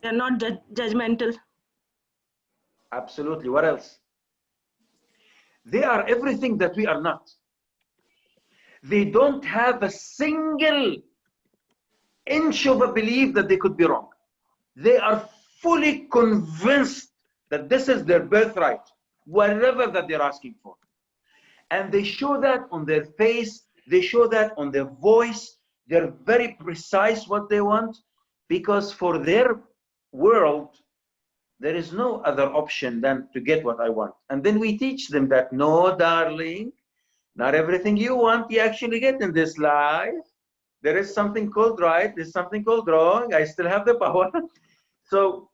They're not judgmental. Absolutely. What else? They are everything that we are not. They don't have a single inch of a belief that they could be wrong. They are fully convinced that this is their birthright, whatever that they're asking for. And they show that on their face, they show that on their voice. They're very precise what they want, because for their world, there is no other option than to get what I want. And then we teach them that, no, darling, not everything you want you actually get in this life. There is something called right, there's something called wrong. I still have the power. So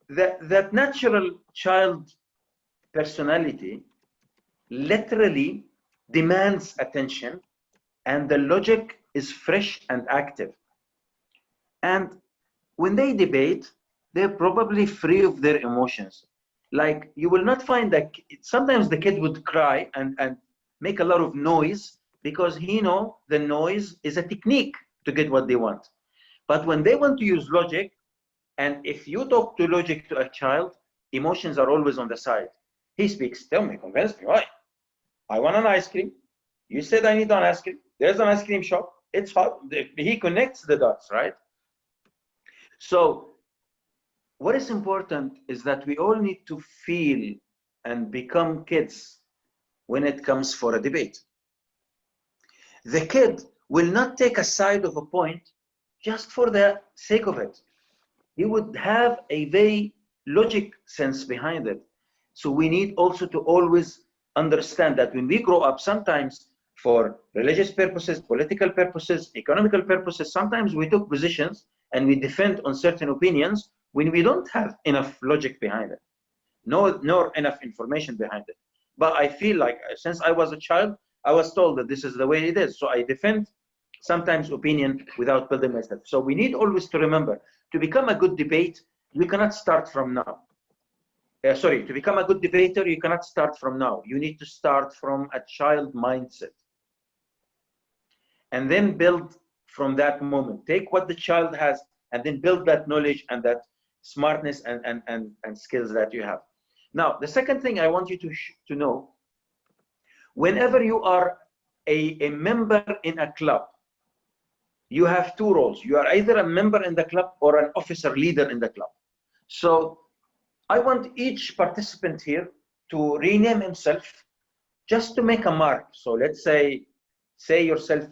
that natural child personality literally demands attention, and the logic is fresh and active. And when they debate, they're probably free of their emotions. Like, you will not find that sometimes the kid would cry and make a lot of noise because he knows the noise is a technique to get what they want. But when they want to use logic, and if you talk to logic to a child, emotions are always on the side. He speaks, tell me, convince me, why? I want an ice cream. You said I need an ice cream. There's an ice cream shop. It's hot. He connects the dots, right? So what is important is that we all need to feel and become kids when it comes for a debate. The kid will not take a side of a point just for the sake of it. He would have a very logic sense behind it. So we need also to always understand that when we grow up, sometimes for religious purposes, political purposes, economical purposes, sometimes we took positions and we defend on certain opinions when we don't have enough logic behind it, nor enough information behind it. But I feel like since I was a child, I was told that this is the way it is. So I defend sometimes opinion without building myself. So we need always to remember, to become a good debate, you cannot start from now. To become a good debater, you cannot start from now. You need to start from a child mindset. And then build from that moment. Take what the child has and then build that knowledge and that smartness and skills that you have. Now, the second thing I want you to know, whenever you are a member in a club, you have two roles. You are either a member in the club or an officer leader in the club. So I want each participant here to rename himself just to make a mark. So let's say yourself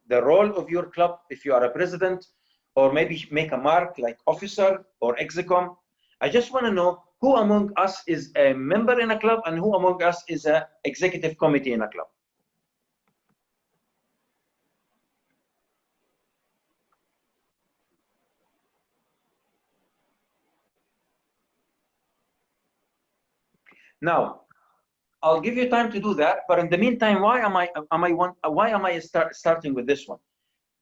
the role of your club, if you are a president, or maybe make a mark like officer or execom. I just want to know who among us is a member in a club and who among us is an executive committee in a club. Now, I'll give you time to do that, but in the meantime, why am I starting with this one?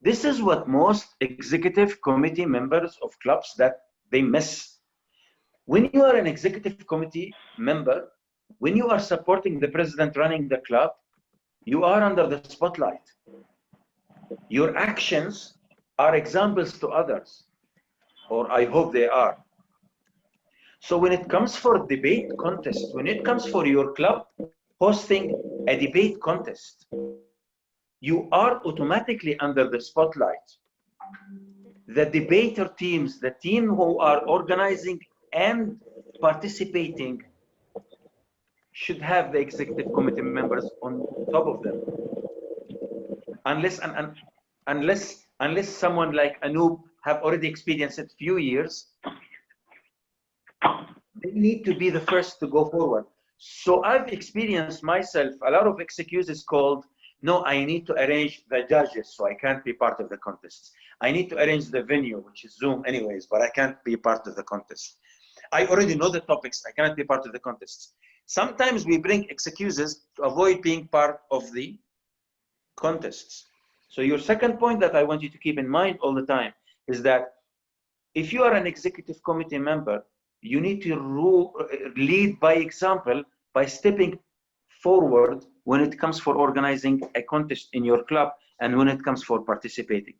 This is what most executive committee members of clubs that they miss. When you are an executive committee member, when you are supporting the president running the club, you are under the spotlight. Your actions are examples to others, or I hope they are. So when it comes for debate contest, when it comes for your club hosting a debate contest, you are automatically under the spotlight. The debater teams, the team who are organizing and participating, should have the executive committee members on top of them. Unless someone like Anoop have already experienced it few years, they need to be the first to go forward. So I've experienced myself a lot of excuses called, no, I need to arrange the judges, so I can't be part of the contest. I need to arrange the venue, which is Zoom anyways, but I can't be part of the contest. I already know the topics, I cannot be part of the contests. Sometimes we bring excuses to avoid being part of the contests. So your second point that I want you to keep in mind all the time is that if you are an executive committee member, you need to lead by example by stepping forward when it comes for organizing a contest in your club and when it comes for participating.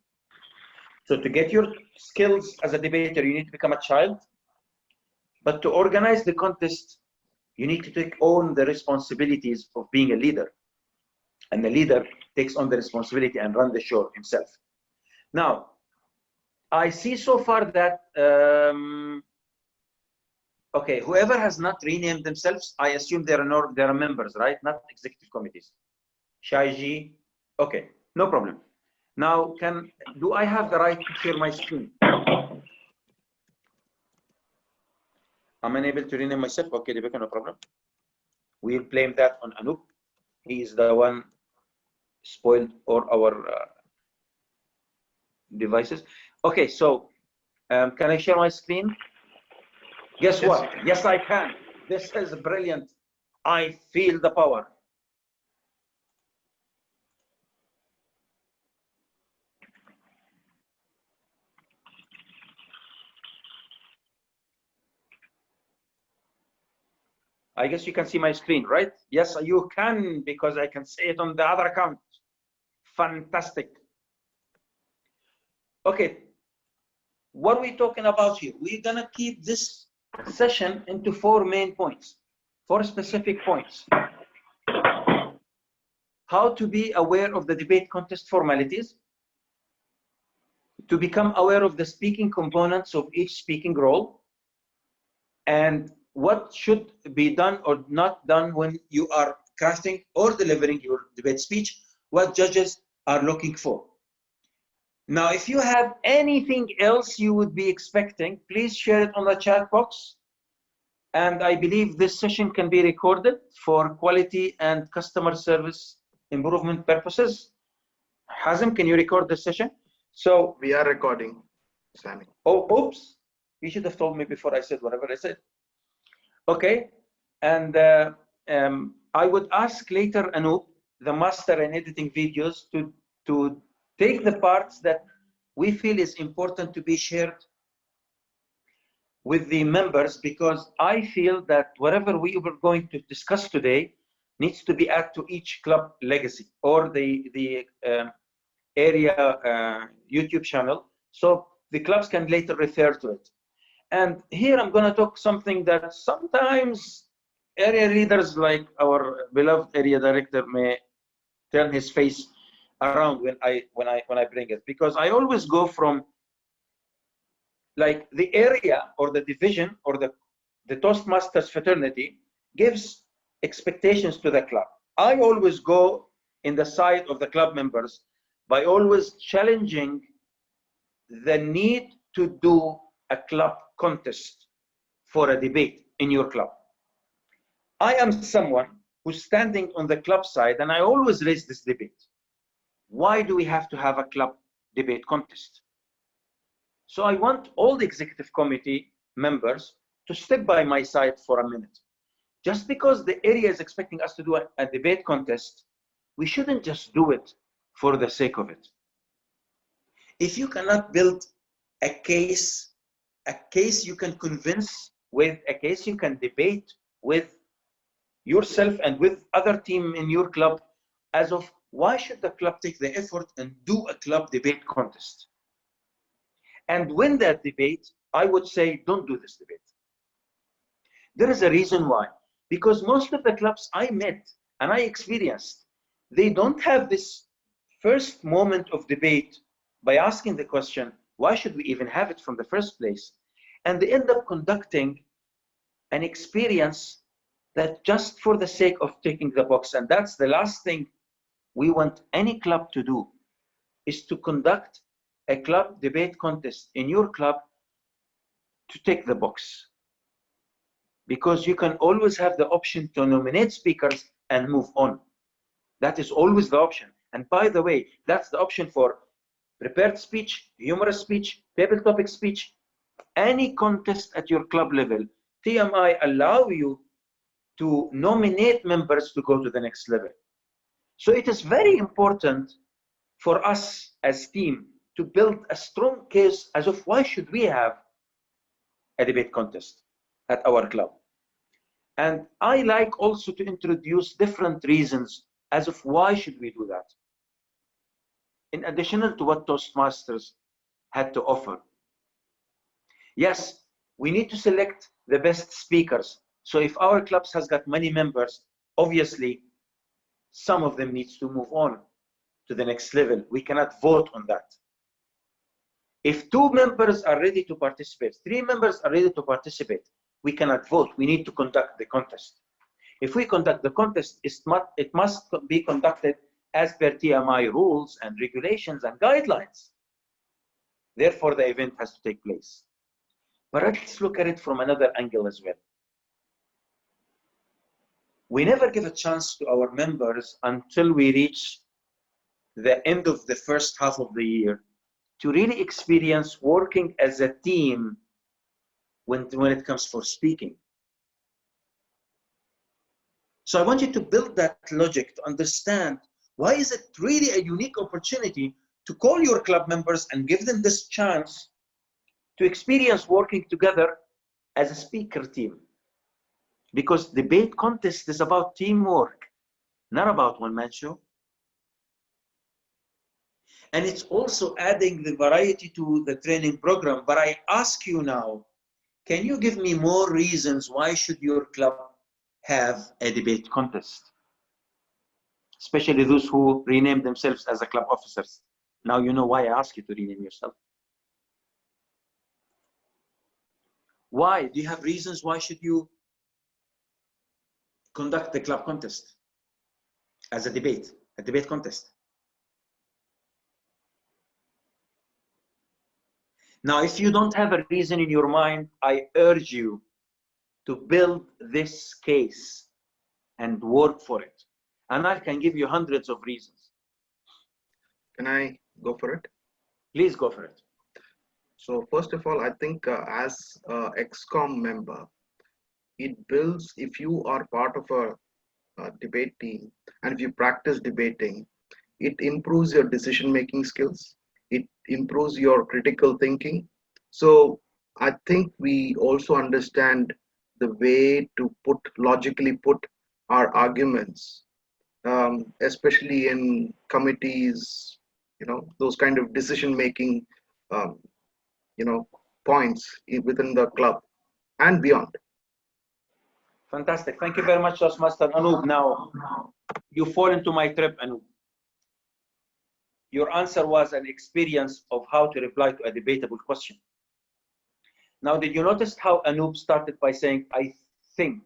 So to get your skills as a debater, you need to become a child. But to organize the contest, you need to take on the responsibilities of being a leader. And the leader takes on the responsibility and run the show himself. Now, I see so far that, okay, whoever has not renamed themselves, I assume they are members, right? Not executive committees. Shaiji, okay, no problem. Now, do I have the right to share my screen? I'm unable to rename myself. Okay, Rebecca, no problem. We'll blame that on Anup. He is the one spoiled all our devices. Okay, so can I share my screen? Guess what? Yes, I can. This is brilliant. I feel the power. I guess you can see my screen, right? Yes, you can, because I can see it on the other account. Fantastic. Okay, what are we talking about here? We're gonna keep this session into 4 main points, 4 specific points. How to be aware of the debate contest formalities, to become aware of the speaking components of each speaking role, and what should be done or not done when you are crafting or delivering your debate speech, what judges are looking for. Now, if you have anything else you would be expecting, please share it on the chat box. And I believe this session can be recorded for quality and customer service improvement purposes. Hazem, can you record this session? So we are recording, Sami. Oh, oops. You should have told me before I said whatever I said. Okay. And I would ask later Anup, the master in editing videos, to take the parts that we feel is important to be shared with the members, because I feel that whatever we were going to discuss today needs to be added to each club legacy or the area YouTube channel, so the clubs can later refer to it. And here I'm going to talk something that sometimes area leaders like our beloved area director may turn his face around when I bring it, because I always go from like the area or the division or the Toastmasters fraternity gives expectations to the club. I always go in the side of the club members by always challenging the need to do a club contest for a debate in your club. I am someone who's standing on the club side, and I always raise this debate. Why do we have to have a club debate contest? So I want all the executive committee members to step by my side for a minute. Just because the area is expecting us to do a debate contest, we shouldn't just do it for the sake of it. If you cannot build a case you can convince with, a case you can debate with yourself and with other team in your club, as of why should the club take the effort and do a club debate contest and win that debate? I would say don't do this debate. There is a reason why. Because most of the clubs I met and I experienced, they don't have this first moment of debate by asking the question, why should we even have it from the first place? And they end up conducting an experience that just for the sake of ticking the box. And that's the last thing we want any club to do, is to conduct a club debate contest in your club to tick the box. Because you can always have the option to nominate speakers and move on. That is always the option. And by the way, that's the option for prepared speech, humorous speech, table topic speech, any contest at your club level. TMI allow you to nominate members to go to the next level. So it is very important for us as team to build a strong case as of why should we have a debate contest at our club. And I like also to introduce different reasons as of why should we do that. In addition to what Toastmasters had to offer. Yes, we need to select the best speakers. So if our clubs has got many members, obviously some of them needs to move on to the next level. We cannot vote on that. If 2 members are ready to participate, 3 members are ready to participate, we cannot vote. We need to conduct the contest. If we conduct the contest, it must be conducted as per TMI rules and regulations and guidelines. Therefore, the event has to take place. But let's look at it from another angle as well. We never give a chance to our members until we reach the end of the first half of the year to really experience working as a team when it comes for speaking. So I want you to build that logic to understand why is it really a unique opportunity to call your club members and give them this chance to experience working together as a speaker team. Because debate contest is about teamwork, not about one-man show. And it's also adding the variety to the training program. But I ask you now, can you give me more reasons why should your club have a debate contest? Especially those who rename themselves as a club officers. Now you know why I ask you to rename yourself. Why? Do you have reasons why should you conduct the club contest as a debate contest? Now, if you don't have a reason in your mind, I urge you to build this case and work for it. And I can give you hundreds of reasons. Can I go for it? Please go for it. So first of all, I think as a XCOM member, it builds, if you are part of a debate team and if you practice debating, it improves your decision-making skills. It improves your critical thinking. So I think we also understand the way to logically put our arguments, especially in committees, those kind of decision-making, points within the club and beyond. Fantastic. Thank you very much, Toastmaster Anoop. Now, you fall into my trap, Anoop. Your answer was an experience of how to reply to a debatable question. Now, did you notice how Anoop started by saying, I think?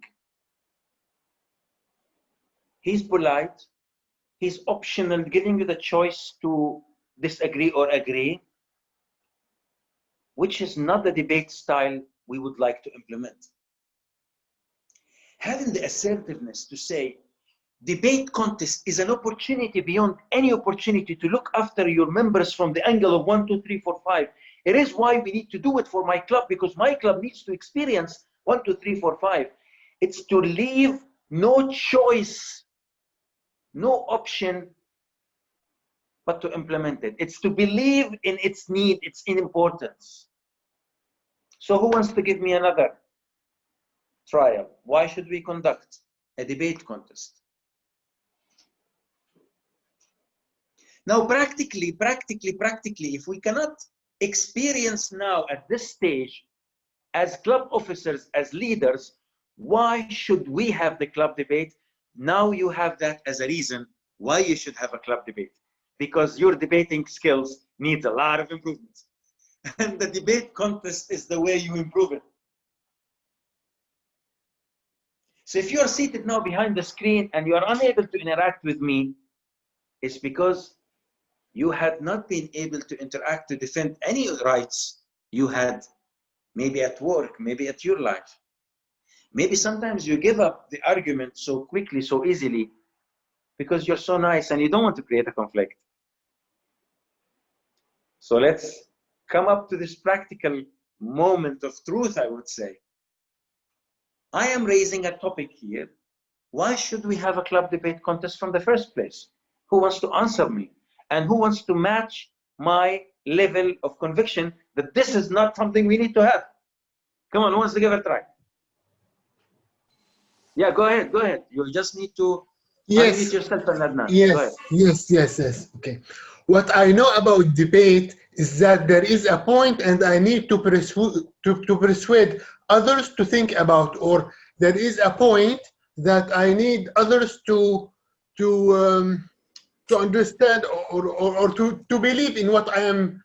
He's polite. He's optional, giving you the choice to disagree or agree, which is not the debate style we would like to implement. Having the assertiveness to say, debate contest is an opportunity beyond any opportunity to look after your members from the angle of 1, 2, 3, 4, 5. It is why we need to do it for my club, because my club needs to experience 1, 2, 3, 4, 5. It's to leave no choice, no option, but to implement it. It's to believe in its need, its importance. So who wants to give me another trial? Why should we conduct a debate contest? Now, practically, if we cannot experience now at this stage, as club officers, as leaders, why should we have the club debate? Now you have that as a reason why you should have a club debate, because your debating skills needs a lot of improvements. And the debate contest is the way you improve it. So if you are seated now behind the screen and you are unable to interact with me, it's because you had not been able to interact to defend any rights you had, maybe at work, maybe at your life. Maybe sometimes you give up the argument so quickly, so easily, because you're so nice and you don't want to create a conflict. So let's come up to this practical moment of truth, I would say. I am raising a topic here. Why should we have a club debate contest from the first place? Who wants to answer me? And who wants to match my level of conviction that this is not something we need to have? Come on, who wants to give it a try? Yeah, go ahead, go ahead. You just need to unmute yourself, Adnan. Yes, yes. Okay. What I know about debate is that there is a point and I need to persuade others to think about, or there is a point that I need others to understand, or to believe in what I am,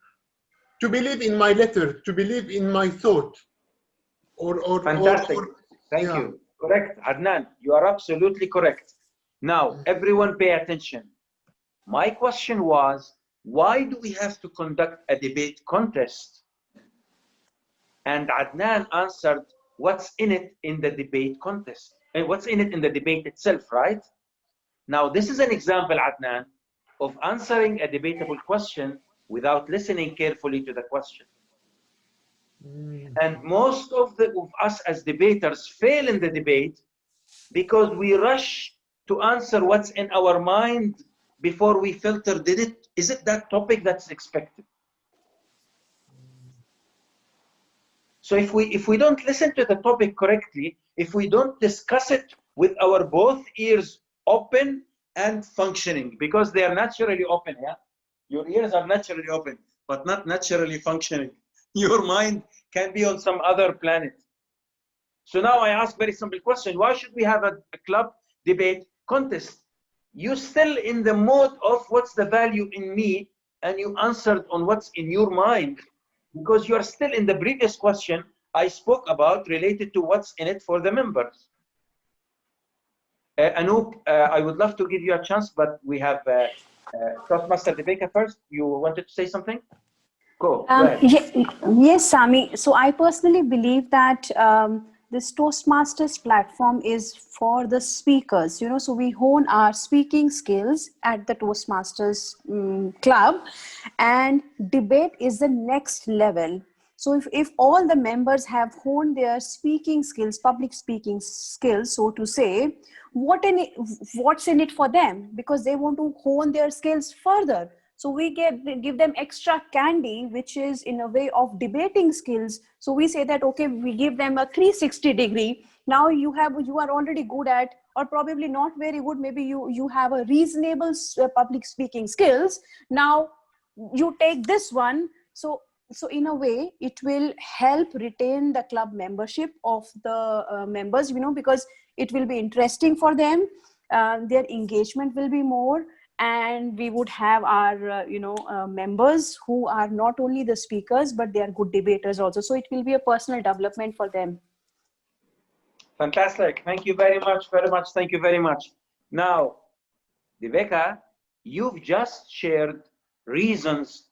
to believe in my letter, to believe in my thought, Fantastic. Thank yeah. you. Correct, Adnan. You are absolutely correct. Now, everyone pay attention. My question was, why do we have to conduct a debate contest? And Adnan answered, what's in it in the debate contest? And what's in it in the debate itself, right? Now, this is an example, Adnan, of answering a debatable question without listening carefully to the question. And most of us as debaters fail in the debate because we rush to answer what's in our mind before we filter, is it that topic that's expected? So if we don't listen to the topic correctly, if we don't discuss it with our both ears open and functioning, because they are naturally open, yeah? Your ears are naturally open, but not naturally functioning. Your mind can be on some other planet. So now I ask very simple question. Why should we have a club debate contest? You still in the mode of what's the value in me, and you answered on what's in your mind, because you are still in the previous question I spoke about related to what's in it for the members. Anoop, I would love to give you a chance, but we have Toastmaster Rebecca first. You wanted to say something? Go ahead. Yes, Sami. So I personally believe that this Toastmasters platform is for the speakers, so we hone our speaking skills at the Toastmasters club, and debate is the next level. So if all the members have honed their speaking skills, public speaking skills, so to say, what's in it for them? Because they want to hone their skills further. So we give them extra candy, which is in a way of debating skills. So we say that, okay, we give them a 360 degree. Now you are already good at, or probably not very good, maybe you have a reasonable public speaking skills. Now you take this one. So in a way, it will help retain the club membership of the members, because it will be interesting for them. Their engagement will be more. And we would have our members who are not only the speakers, but they are good debaters also. So it will be a personal development for them. Fantastic. Thank you very much, Thank you very much. Now, Rebecca, you've just shared reasons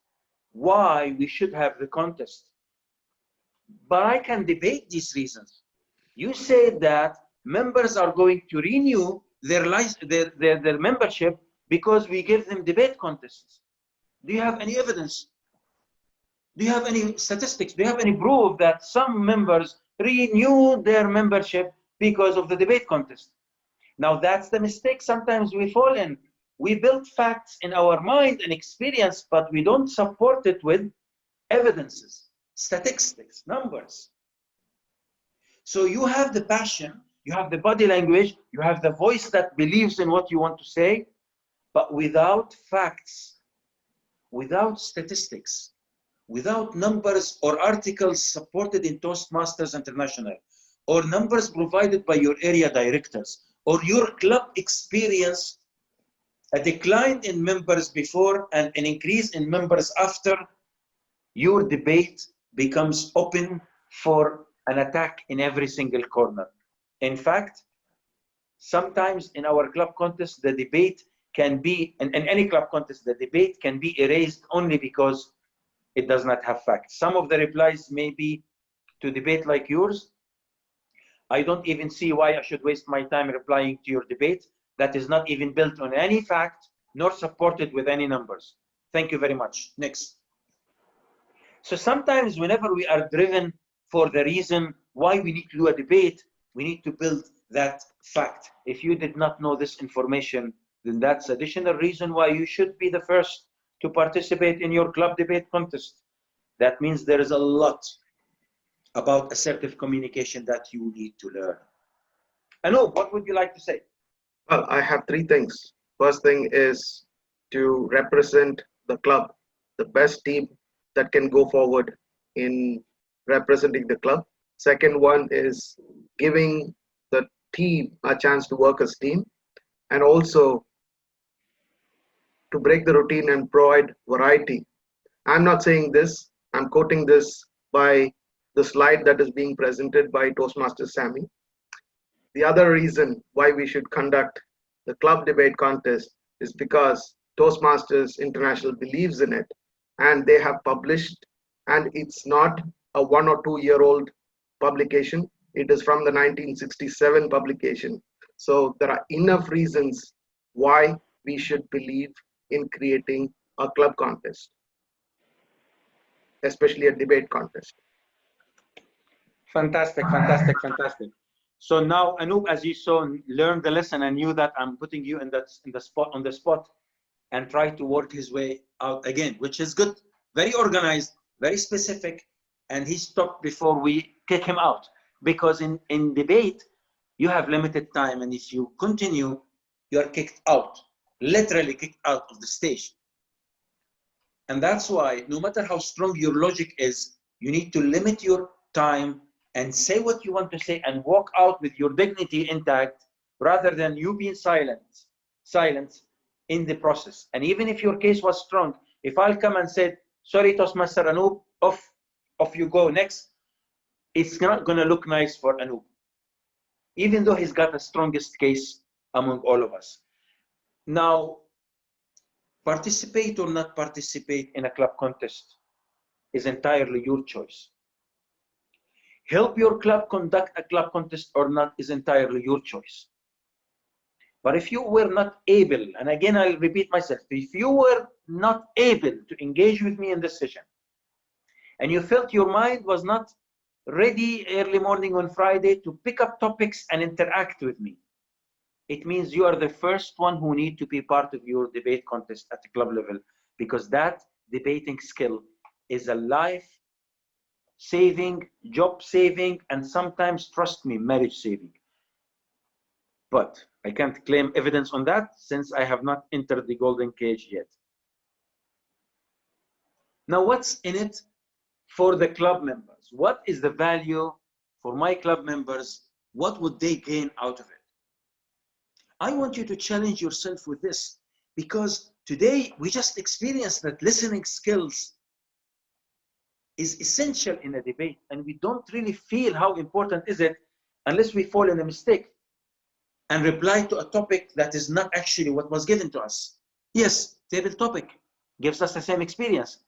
why we should have the contest. But I can debate these reasons. You said that members are going to renew their membership because we give them debate contests. Do you have any evidence? Do you have any statistics? Do you have any proof that some members renew their membership because of the debate contest? Now that's the mistake sometimes we fall in. We build facts in our mind and experience, but we don't support it with evidences, statistics, numbers. So you have the passion, you have the body language, you have the voice that believes in what you want to say, but without facts, without statistics, without numbers or articles supported in Toastmasters International, or numbers provided by your area directors, or your club experience, a decline in members before and an increase in members after, your debate becomes open for an attack in every single corner. In fact, sometimes in our club contest, the debate can be, in any club contest, the debate can be erased only because it does not have facts. Some of the replies may be to debate like yours. I don't even see why I should waste my time replying to your debate that is not even built on any fact nor supported with any numbers. Thank you very much. Next. So sometimes whenever we are driven for the reason why we need to do a debate, we need to build that fact. If you did not know this information, then that's additional reason why you should be the first to participate in your club debate contest. That means there is a lot about assertive communication that you need to learn. Anoop, what would you like to say? Well, I have three things. First thing is to represent the club, the best team that can go forward in representing the club. Second one is giving the team a chance to work as team, and also to break the routine and provide variety. I'm not saying this, I'm quoting this by the slide that is being presented by Toastmaster Sammy. The other reason why we should conduct the club debate contest is because Toastmasters International believes in it, and they have published, and it's not a 1 or 2 year old publication. It is from the 1967 publication. So there are enough reasons why we should believe in creating a club contest, especially a debate contest. Fantastic, fantastic, fantastic. So now, Anoop, as you saw, learned the lesson and knew that I'm putting you in the spot on the spot, and try to work his way out again, which is good. Very organized, very specific, and he stopped before we kick him out. Because in debate, you have limited time, and if you continue, you are kicked out, literally kicked out of the stage. And that's why, no matter how strong your logic is, you need to limit your time and say what you want to say and walk out with your dignity intact, rather than you being silent in the process. And even if your case was strong, if I'll come and said, sorry, Toastmaster Anoop, off you go next, it's not going to look nice for Anoop, even though he's got the strongest case among all of us. Now, participate or not participate in a club contest is entirely your choice. Help your club conduct a club contest or not is entirely your choice. But if you were not able, and again I'll repeat myself, if you were not able to engage with me in this session, and you felt your mind was not ready early morning on Friday to pick up topics and interact with me, it means you are the first one who need to be part of your debate contest at the club level, because that debating skill is a life-saving, job-saving, and sometimes, trust me, marriage-saving. But I can't claim evidence on that since I have not entered the golden cage yet. Now, what's in it for the club members? What is the value for my club members? What would they gain out of it? I want you to challenge yourself with this, because today we just experienced that listening skills is essential in a debate, and we don't really feel how important is it unless we fall in a mistake and reply to a topic that is not actually what was given to us. Yes, table topic gives us the same experience,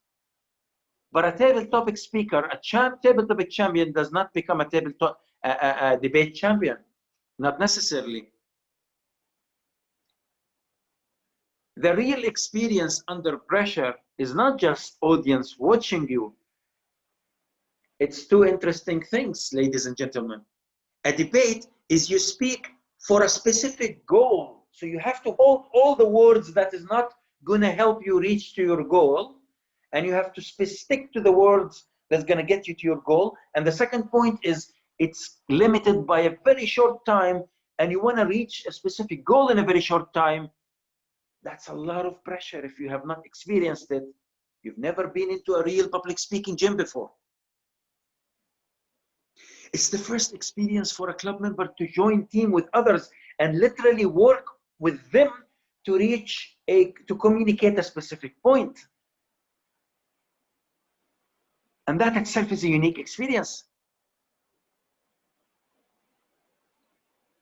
but a table topic speaker, a table topic champion, does not become a debate champion, not necessarily. The real experience under pressure is not just audience watching you. It's two interesting things, ladies and gentlemen. A debate is you speak for a specific goal. So you have to hold all the words that is not going to help you reach to your goal. And you have to stick to the words that's going to get you to your goal. And the second point is it's limited by a very short time, and you want to reach a specific goal in a very short time. That's a lot of pressure if you have not experienced it. You've never been into a real public speaking gym before. It's the first experience for a club member to join team with others and literally work with them to to communicate a specific point. And that itself is a unique experience.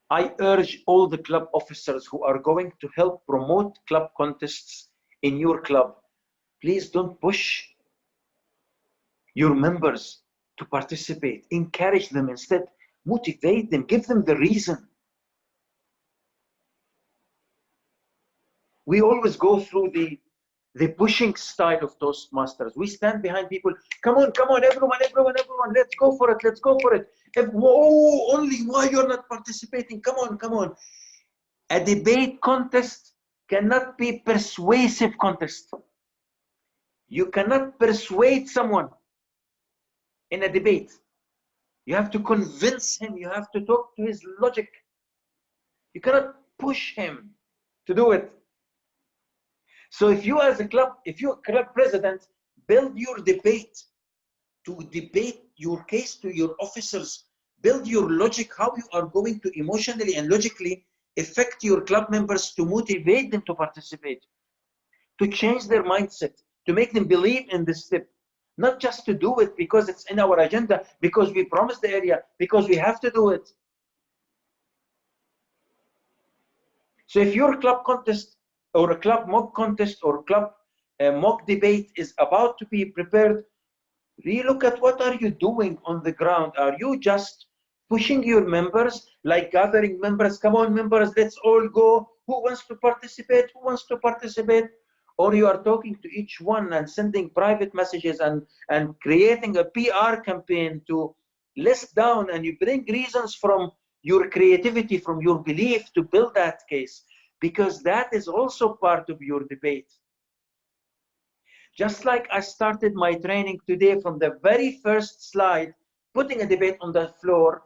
I urge all the club officers who are going to help promote club contests in your club, please don't push your members to participate. Encourage them instead. Motivate them. Give them the reason. We always go through the pushing style of Toastmasters. We stand behind people. Come on, everyone, let's go for it. Whoa, only why you're not participating? Come on. A debate contest cannot be persuasive contest. You cannot persuade someone in a debate. You have to convince him. You have to talk to his logic. You cannot push him to do it. So if you as a club, if you're a club president, Build your debate, to debate your case to your officers. Build your logic, how you are going to emotionally and logically affect your club members to motivate them to participate, to change their mindset, to make them believe in this step. Not just to do it because it's in our agenda, because we promised the area, because we have to do it. So if your club contest or a club mock contest or club mock debate is about to be prepared, relook at what are you doing on the ground. Are you just pushing your members, like gathering members? Come on, members, let's all go. Who wants to participate? Who wants to participate? Or you are talking to each one and sending private messages and creating a PR campaign to list down, and you bring reasons from your creativity, from your belief to build that case, because that is also part of your debate. Just like I started my training today from the very first slide, putting a debate on the floor,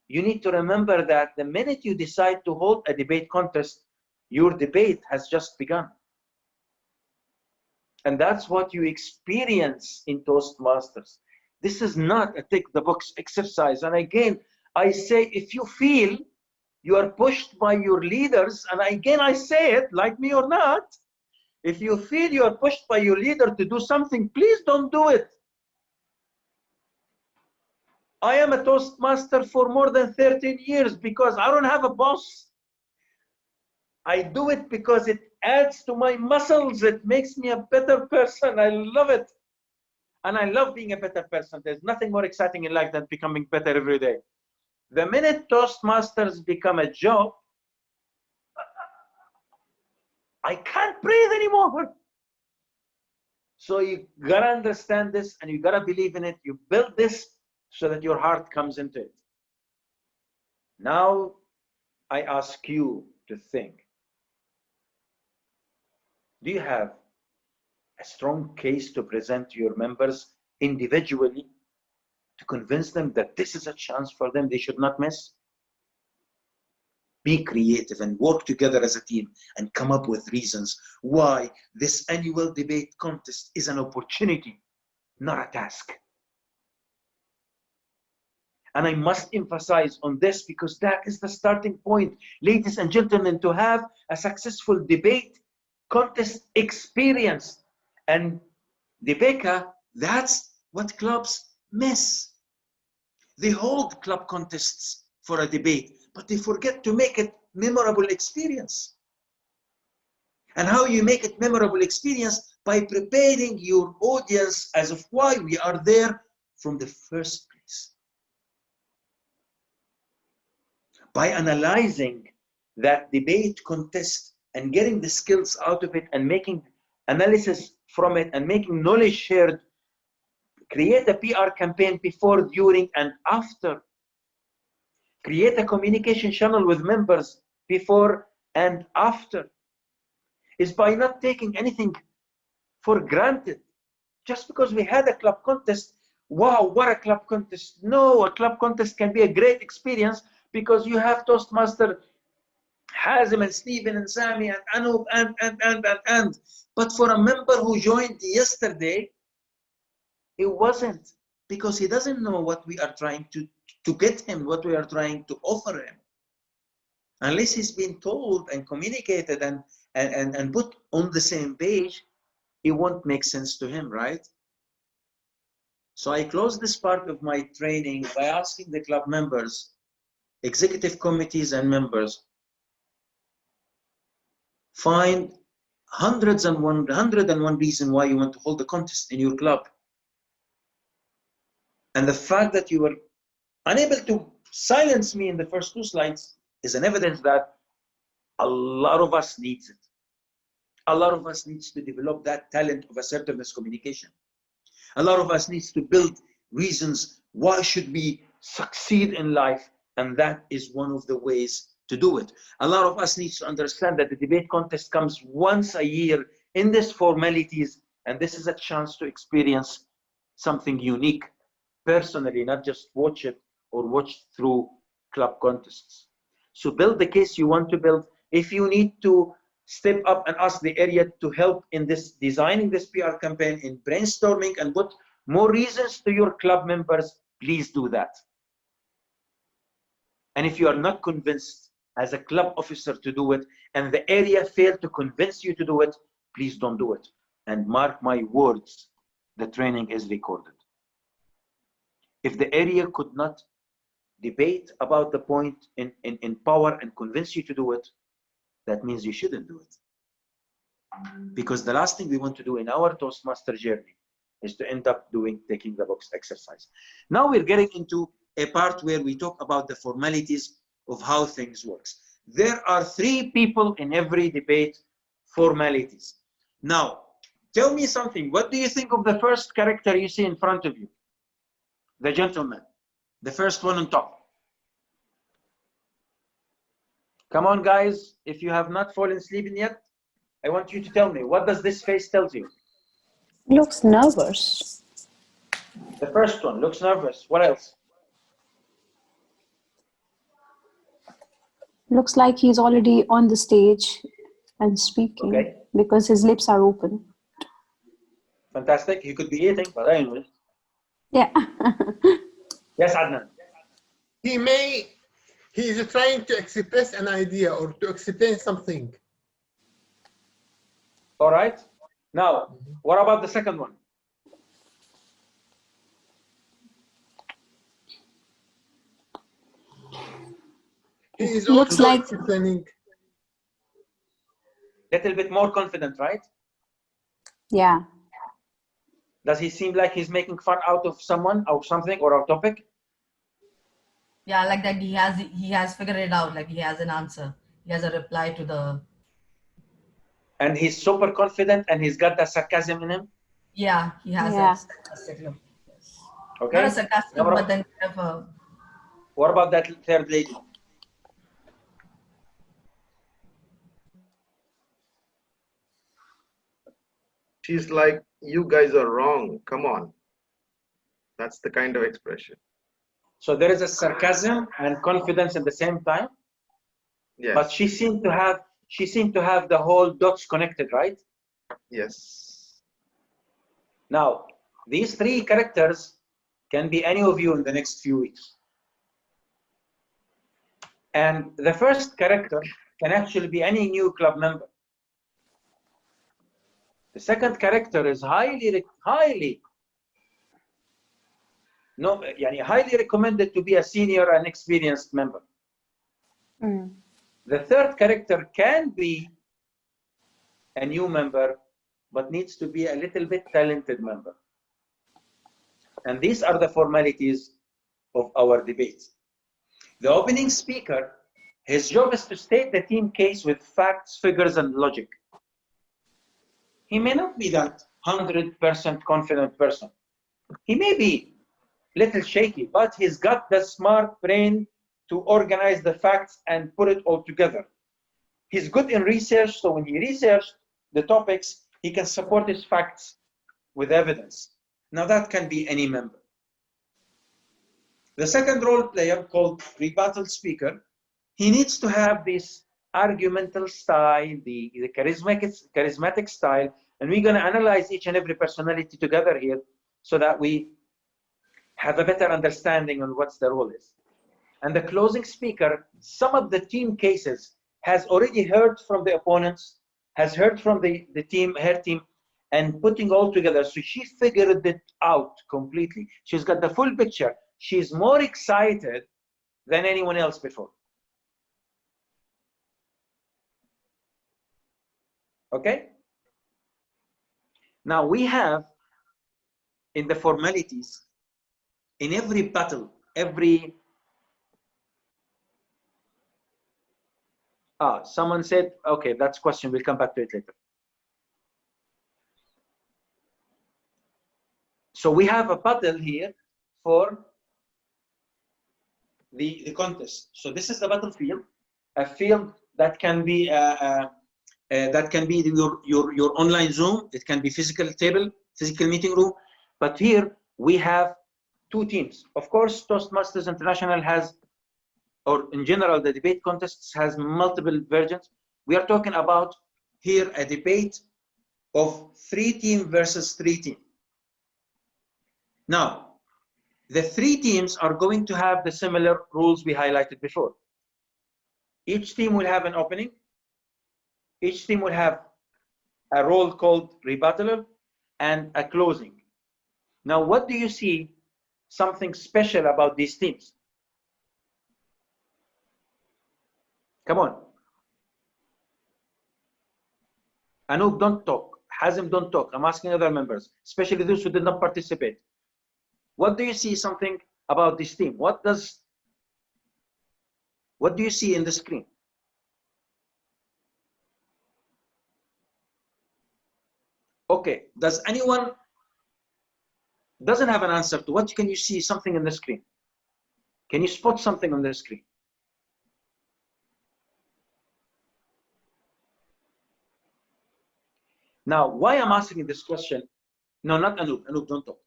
you need to remember that the minute you decide to hold a debate contest, your debate has just begun. And that's what you experience in Toastmasters. This is not a tick the box exercise. And again, I say, if you feel you are pushed by your leaders, and again, I say it, like me or not, if you feel you are pushed by your leader to do something, please don't do it. I am a Toastmaster for more than 13 years because I don't have a boss. I do it because it adds to my muscles. It makes me a better person. I love it. And I love being a better person. There's nothing more exciting in life than becoming better every day. The minute Toastmasters become a job, I can't breathe anymore. So you gotta understand this and you gotta believe in it. You build this so that your heart comes into it. Now, I ask you to think. Do you have a strong case to present to your members individually to convince them that this is a chance for them they should not miss? Be creative and work together as a team and come up with reasons why this annual debate contest is an opportunity, not a task. And I must emphasize on this because that is the starting point, ladies and gentlemen, to have a successful debate contest experience. And Rebecca, that's what clubs miss. They hold club contests for a debate, but they forget to make it memorable experience. And how you make it memorable experience? By preparing your audience as of why we are there from the first place. By analyzing that debate contest and getting the skills out of it and making analysis from it and making knowledge shared, create a PR campaign before, during, and after. Create a communication channel with members before and after. Is by not taking anything for granted. Just because we had a club contest, wow, what a club contest. No, a club contest can be a great experience because you have Toastmaster Hazim and Stephen and Sami and Anup and. But for a member who joined yesterday, it wasn't, because he doesn't know what we are trying to get him, what we are trying to offer him. Unless he's been told and communicated and put on the same page, it won't make sense to him, right? So I close this part of my training by asking the club members, executive committees and members, find 101 reasons why you want to hold a contest in your club. And the fact that you were unable to silence me in the first 2 slides is an evidence that a lot of us needs it. A lot of us needs to develop that talent of assertiveness communication. A lot of us needs to build reasons why should we succeed in life, and that is one of the ways to do it. A lot of us needs to understand that the debate contest comes once a year in these formalities, and this is a chance to experience something unique personally, not just watch it or watch through club contests. So build the case you want to build. If you need to step up and ask the area to help in this designing this PR campaign, in brainstorming, and put more reasons to your club members, please do that. And if you are not convinced as a club officer to do it, and the area failed to convince you to do it, please don't do it. And mark my words, the training is recorded. If the area could not debate about the point in power and convince you to do it, that means you shouldn't do it. Because the last thing we want to do in our Toastmaster journey is to end up taking the box exercise. Now we're getting into a part where we talk about the formalities of how things works. There are 3 people in every debate, formalities. Now, tell me something. What do you think of the first character you see in front of you? The gentleman, the first one on top. Come on, guys. If you have not fallen asleep yet, I want you to tell me, what does this face tell you? Looks nervous. The first one looks nervous. What else? Looks like he's already on the stage and speaking, Okay. because his lips are open. Fantastic. He could be eating, but anyway. Yeah. Yes, Adnan. He is trying to express an idea or to explain something. All right. Now, what about the second one? He is Looks also like- explaining. Little bit more confident, right? Yeah. Does he seem like he's making fun out of someone or something or a topic? Yeah, like that he has figured it out, like he has an answer. He has a reply to the. And he's super confident and he's got that sarcasm in him? Yeah, he has Yeah. a sarcastic look. Yes. Okay. Not a sarcastic, Now, but then kind of a. what about that third lady? She's like, you guys are wrong. Come on. That's the kind of expression. So there is a sarcasm and confidence at the same time, Yes. but she seemed to have the whole dots connected, right? Yes. Now, these 3 characters can be any of you in the next few weeks. And the first character can actually be any new club member. The second character is highly recommended to be a senior and experienced member. Mm. The third character can be a new member, but needs to be a little bit talented member. And these are the formalities of our debates. The opening speaker, his job is to state the team case with facts, figures, and logic. He may not be that 100% confident person. He may be a little shaky, but he's got the smart brain to organize the facts and put it all together. He's good in research, so when he researched the topics, he can support his facts with evidence. Now that can be any member. The second role player, called rebuttal speaker, he needs to have this argumental style, the charismatic style, and we're going to analyze each and every personality together here so that we have a better understanding on what the role is. And the closing speaker, some of the team cases, has already heard from the opponents, has heard from the team, her team, and putting all together. So she figured it out completely. She's got the full picture. She's more excited than anyone else before. Okay? Now we have in the formalities, in every battle, someone said, okay, that's a question. We'll come back to it later. So we have a battle here for the contest. So this is the battlefield, a field that can be your online Zoom. It can be physical table, physical meeting room. But here we have 2 teams. Of course, Toastmasters International has, or in general, the debate contests has multiple versions. We are talking about here a debate of 3 team versus 3 team. Now, the 3 teams are going to have the similar rules we highlighted before. Each team will have an opening. Each team will have a role called rebuttal and a closing. Now, what do you see something special about these teams? Come on. Anoop, don't talk. Hazim, don't talk. I'm asking other members, especially those who did not participate. What do you see something about this team? What do you see in the screen? Okay, does anyone doesn't have an answer to what can you see something in the screen? Can you spot something on the screen? Now, why I'm asking this question? No, not Anoop. Anoop, don't talk.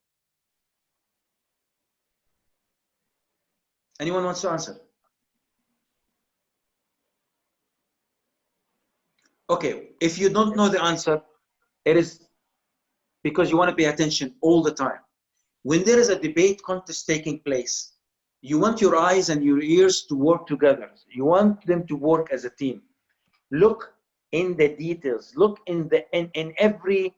Anyone wants to answer? Okay, if you don't know the answer, it is because you want to pay attention all the time. When there is a debate contest taking place, you want your eyes and your ears to work together. You want them to work as a team. Look in the details. Look in every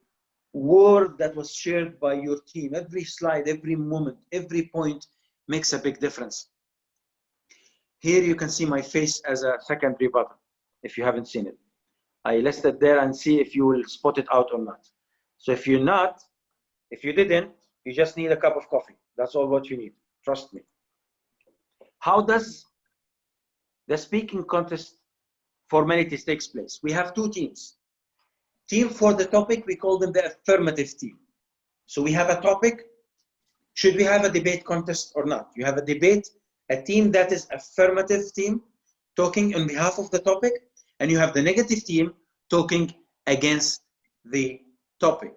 word that was shared by your team. Every slide, every moment, every point makes a big difference. Here you can see my face as a second rebuttal, if you haven't seen it. I listed there and see if you will spot it out or not. So if you didn't, you just need a cup of coffee. That's all what you need. Trust me. How does the speaking contest formalities takes place? We have 2 teams. Team for the topic, we call them the affirmative team. So we have a topic. Should we have a debate contest or not? You have a debate, a team that is affirmative team talking on behalf of the topic, and you have the negative team talking against the topic.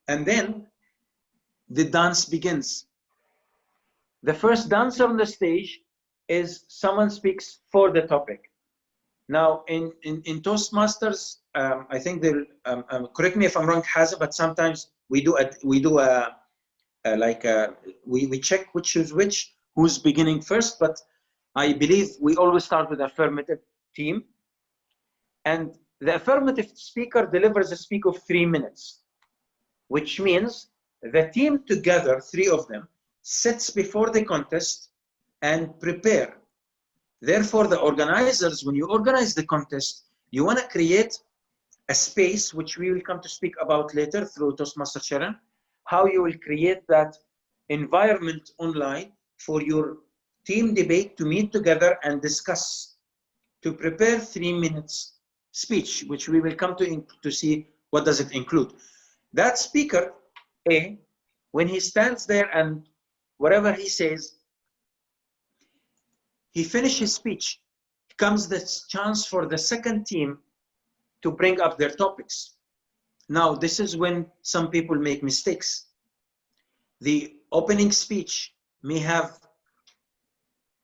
And then the dance begins. The first dancer on the stage is someone speaks for the topic. Now, in Toastmasters, I think they'll correct me if I'm wrong, Hazim, but sometimes we check which is which, who's beginning first. But I believe we always start with affirmative team, and the affirmative speaker delivers a speak of 3 minutes, which means the team together, 3 of them, sits before the contest and prepare. Therefore, the organizers, when you organize the contest, you want to create a space, which we will come to speak about later through Toastmaster Sharon, how you will create that environment online for your team debate to meet together and discuss, to prepare 3 minutes speech, which we will come to see what does it include. That speaker, A, when he stands there and whatever he says, he finishes his speech, comes the chance for the second team to bring up their topics. Now, this is when some people make mistakes. The opening speech may have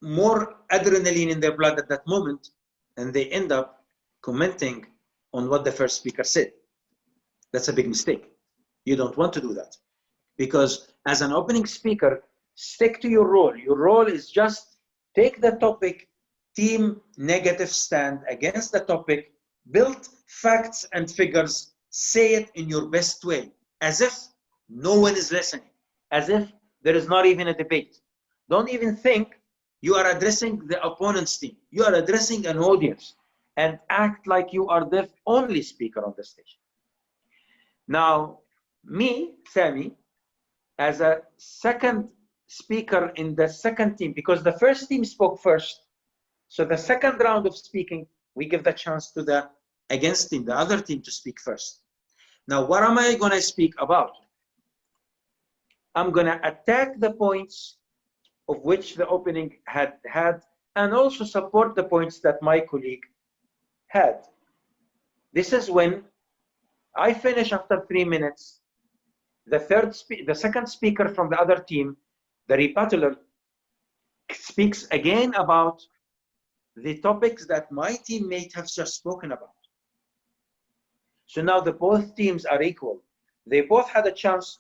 more adrenaline in their blood at that moment, and they end up commenting on what the first speaker said. That's a big mistake. You don't want to do that, because as an opening speaker, stick to your role. Your role is just take the topic, team negative stand against the topic, build facts and figures, say it in your best way, as if no one is listening, as if there is not even a debate. Don't even think you are addressing the opponent's team. You are addressing an audience, and act like you are the only speaker on the stage. Now, me, Sami, as a second speaker in the second team, because the first team spoke first, so the second round of speaking, we give the chance to the against team, the other team, to speak first. Now, what am I going to speak about? I'm going to attack the points of which the opening had, and also support the points that my colleague had. This is when I finish after 3 minutes. The second speaker from the other team, the rebuttaler, speaks again about the topics that my teammate has just spoken about. So now the both teams are equal. They both had a chance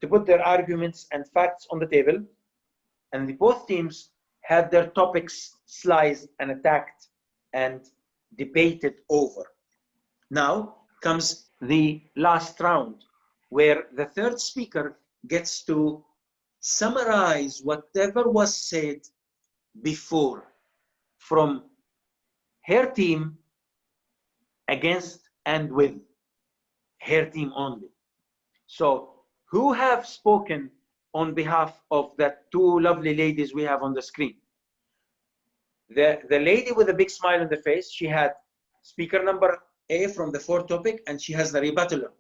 to put their arguments and facts on the table, and the both teams had their topics sliced and attacked and debated over. Now comes the last round, where the third speaker gets to summarize whatever was said before from her team against and with her team only. So who have spoken on behalf of the two lovely ladies we have on the screen? The lady with a big smile on the face, she had speaker number A from the fourth topic, and she has the rebuttaler.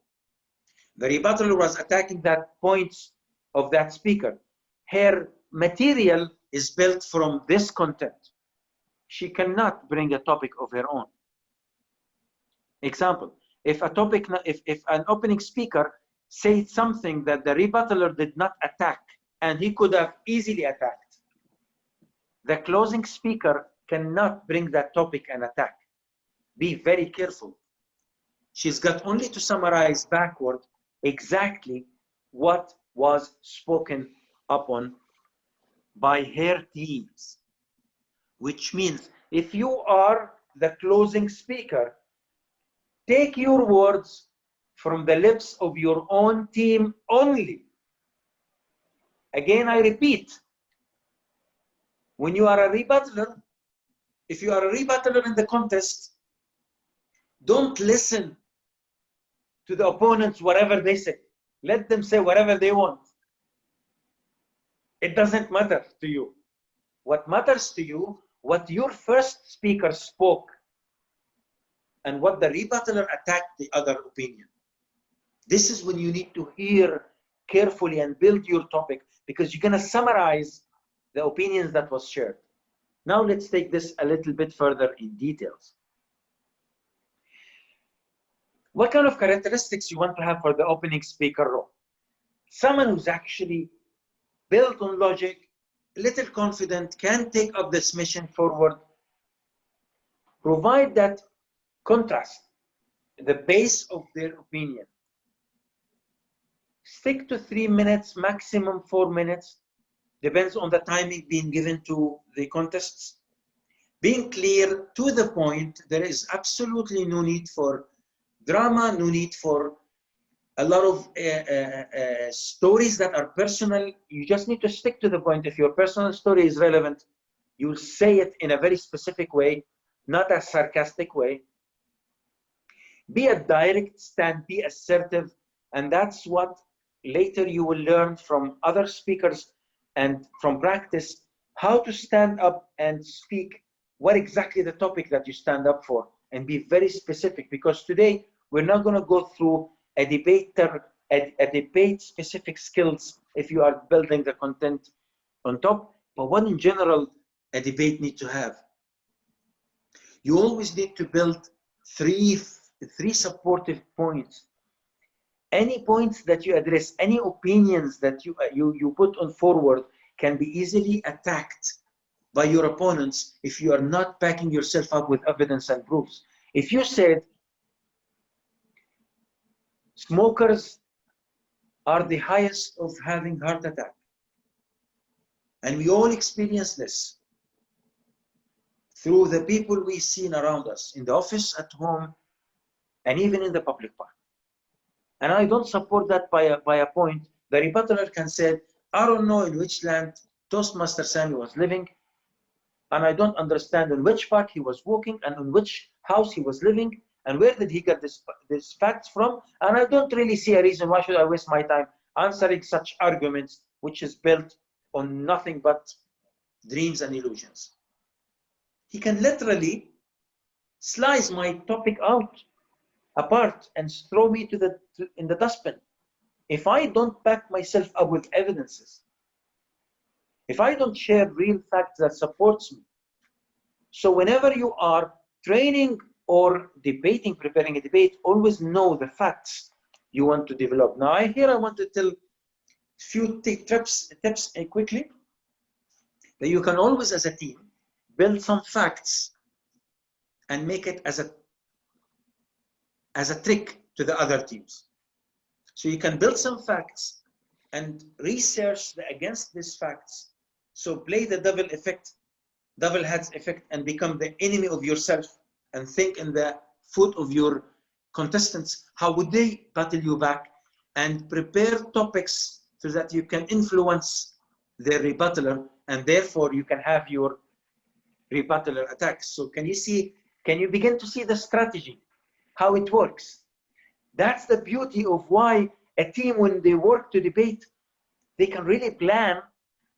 The rebuttaler was attacking that points of that speaker. Her material is built from this content. She cannot bring a topic of her own. Example, if an opening speaker said something that the rebuttaler did not attack, and he could have easily attacked, the closing speaker cannot bring that topic and attack. Be very careful. She's got only to summarize backward exactly what was spoken upon by her teams. Which means if you are the closing speaker, take your words from the lips of your own team only. Again, I repeat, when you are a rebuttaler, if you are a rebuttaler in the contest, don't listen to the opponents, whatever they say. Let them say whatever they want. It doesn't matter to you. What matters to you, what your first speaker spoke, and what the rebuttaler attacked the other opinion. This is when you need to hear carefully and build your topic, because you're going to summarize the opinions that was shared. Now let's take this a little bit further in details. What kind of characteristics you want to have for the opening speaker role? Someone who's actually built on logic, little confident, can take up this mission forward. Provide that contrast, the base of their opinion. Stick to 3 minutes, maximum 4 minutes. Depends on the timing being given to the contests. Being clear, to the point. There is absolutely no need for drama, no need for a lot of stories that are personal. You just need to stick to the point. If your personal story is relevant, you'll say it in a very specific way, not a sarcastic way. Be a direct stand, be assertive, and that's what later you will learn from other speakers and from practice, how to stand up and speak what exactly the topic that you stand up for, and be very specific, because today we're not going to go through a debate specific skills if you are building the content on top, but what in general a debate need to have. You always need to build three supportive points. Any points that you address, any opinions that you put on forward can be easily attacked by your opponents if you are not backing yourself up with evidence and proofs. If you said smokers are the highest of having heart attack, and we all experience this through the people we see around us, in the office, at home, and even in the public park. And I don't support that by a point. The rebuttaler can say, I don't know in which land Toastmaster Sammy was living, and I don't understand in which park he was walking, and in which house he was living, and where did he get this facts from, and I don't really see a reason why should I waste my time answering such arguments, which is built on nothing but dreams and illusions. He can literally slice my topic out apart and throw me in the dustbin if I don't back myself up with evidences, if I don't share real facts that supports me. So whenever you are training or debating, preparing a debate, always know the facts you want to develop. Now I want to tell a few tips quickly, that you can always, as a team, build some facts and make it as a trick to the other teams. So you can build some facts and research against these facts. So play the double heads effect, and become the enemy of yourself, and think in the foot of your contestants. How would they battle you back? And prepare topics so that you can influence their rebuttaler, and therefore you can have your rebuttaler attacks. So can you begin to see the strategy, how it works? That's the beauty of why a team, when they work to debate, they can really plan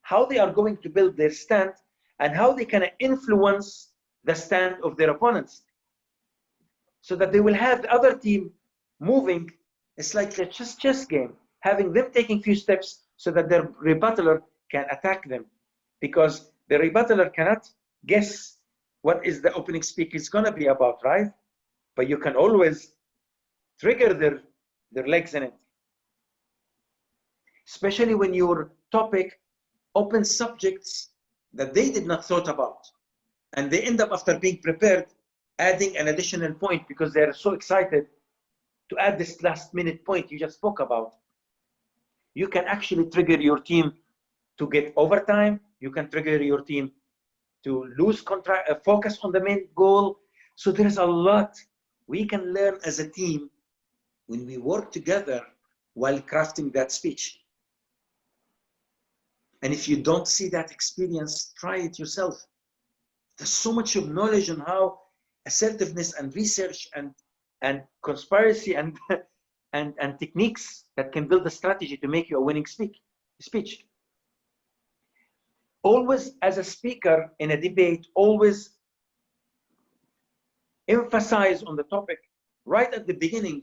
how they are going to build their stand and how they can influence the stand of their opponents, so that they will have the other team moving. It's like a chess game, having them taking few steps so that their rebuttaler can attack them, because the rebuttaler cannot guess what is the opening speak is going to be about, right? But you can always trigger their legs in it, especially when your topic opens subjects that they did not thought about, and they end up, after being prepared, adding an additional point because they're so excited to add this last minute point you just spoke about. You can actually trigger your team to get overtime. You can trigger your team to lose focus on the main goal. So there's a lot we can learn as a team when we work together while crafting that speech. And if you don't see that experience, try it yourself. There's so much of knowledge on how assertiveness and research and conspiracy and techniques that can build a strategy to make you a winning speech. Always, as a speaker in a debate, always emphasize on the topic right at the beginning.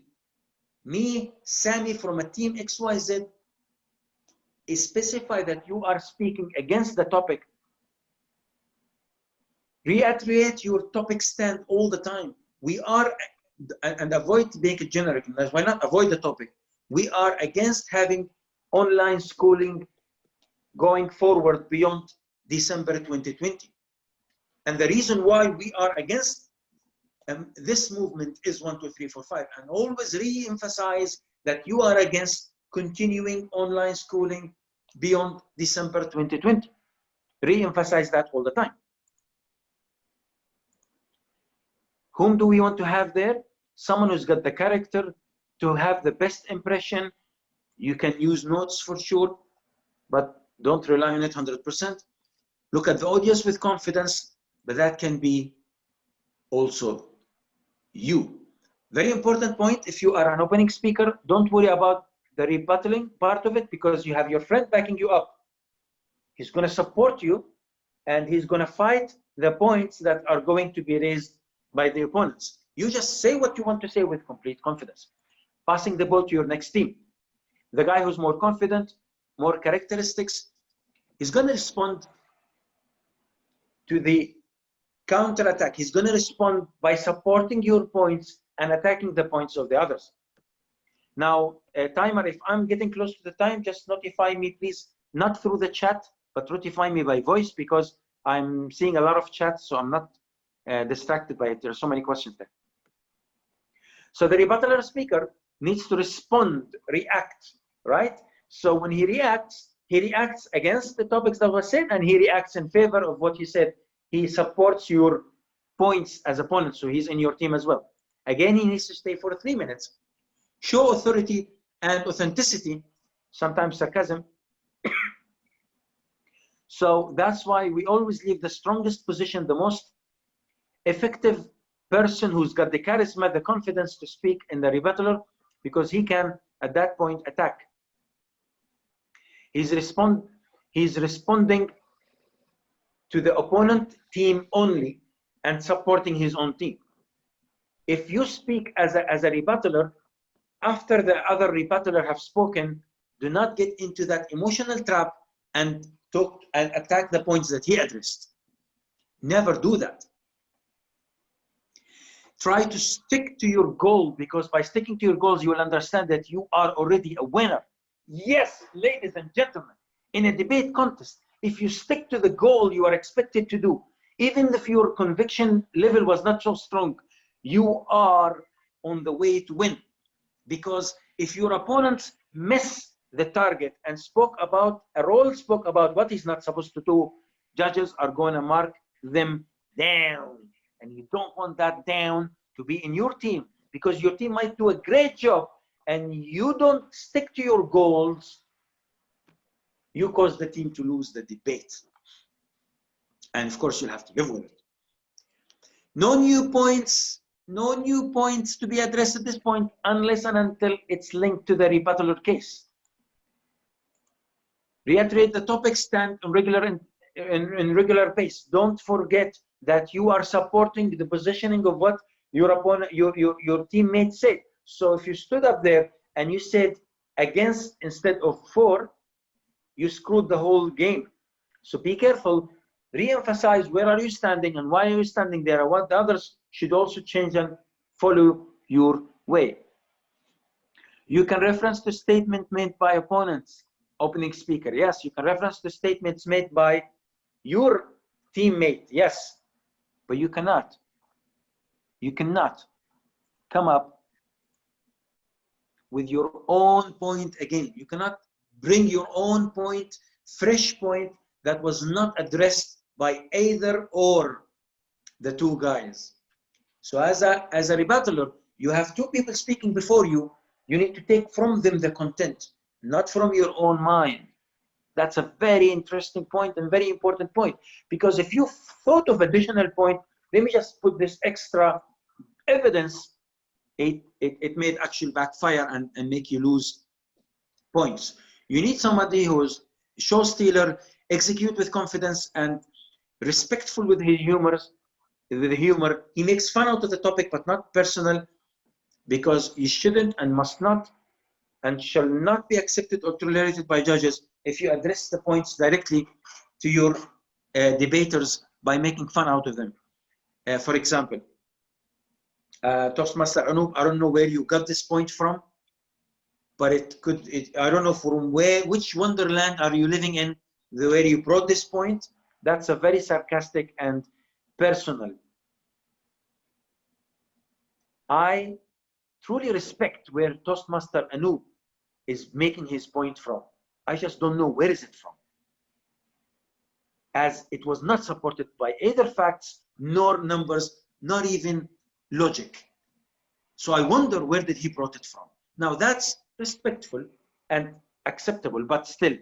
Me, Sami, from a team XYZ, specify that you are speaking against the topic. Reiterate your topic stand all the time. We are, and avoid being generic. Why not avoid the topic? We are against having online schooling going forward beyond December 2020. And the reason why we are against this movement is 1, 2, 3, 4, 5. And always re-emphasize that you are against continuing online schooling beyond December 2020. Re-emphasize that all the time. Whom do we want to have there? Someone who's got the character to have the best impression. You can use notes for sure, but don't rely on it 100%. Look at the audience with confidence, but that can be also you. Very important point, if you are an opening speaker, don't worry about the rebuttaling part of it, because you have your friend backing you up. He's going to support you, and he's going to fight the points that are going to be raised by the opponents. You just say what you want to say with complete confidence, passing the ball to your next team. The guy who's more confident, more characteristics, is going to respond to the counter attack. He's going to respond by supporting your points and attacking the points of the others. Now, timer, if I'm getting close to the time, just notify me, please, not through the chat, but notify me by voice, because I'm seeing a lot of chat, so I'm not distracted by it. There are so many questions there. So the rebuttaler speaker needs to respond, react, right? So when he reacts against the topics that were said, and he reacts in favor of what you said. He supports your points as opponent, so he's in your team as well. Again, he needs to stay for 3 minutes. Show authority and authenticity, sometimes sarcasm. So that's why we always leave the strongest position, the most effective person who's got the charisma, the confidence to speak in the rebuttaler, because he can, at that point, attack. He's responding to the opponent team only and supporting his own team. If you speak as a rebuttaler, after the other rebuttaler have spoken, do not get into that emotional trap and talk and attack the points that he addressed. Never do that. Try to stick to your goal, because by sticking to your goals, you will understand that you are already a winner. Yes, ladies and gentlemen, in a debate contest, if you stick to the goal you are expected to do, Even if your conviction level was not so strong, you are on the way to win. Because if your opponents miss the target and spoke about what he's not supposed to do, judges are going to mark them down. And you don't want that down to be in your team, because your team might do a great job and you don't stick to your goals. You cause the team to lose the debate. And of course, you'll have to live with it. No new points to be addressed at this point unless and until it's linked to the rebuttal case. Reiterate the topic, stand on regular pace. Don't forget that you are supporting the positioning of what your opponent, your teammate said. So if you stood up there and you said against instead of for, you screwed the whole game. So be careful. Re-emphasize where are you standing and why are you standing there, and what the others should also change and follow your way. You can reference to statement made by opponents, opening speaker. Yes, you can reference to statements made by your teammate. Yes, but you cannot come up with your own point again. You cannot bring your own point, fresh point that was not addressed by either or the two guys. So as a rebuttaler, you have two people speaking before you. You need to take from them the content, not from your own mind. That's a very interesting point and very important point, because if you thought of additional point, let me just put this extra evidence, it may actually backfire and make you lose points. You need somebody who's show stealer, execute with confidence, and respectful with his humor. He makes fun out of the topic, but not personal, because you shouldn't and must not and shall not be accepted or tolerated by judges if you address the points directly to your debaters by making fun out of them. For example, Toastmaster Anoop, I don't know where you got this point from, but I don't know from which wonderland are you living in, where you brought this point. That's a very sarcastic and personal. I truly respect where Toastmaster Anoop is making his point from. I just don't know where is it from, as it was not supported by either facts nor numbers, not even logic. So I wonder where did he brought it from. Now that's respectful and acceptable, but still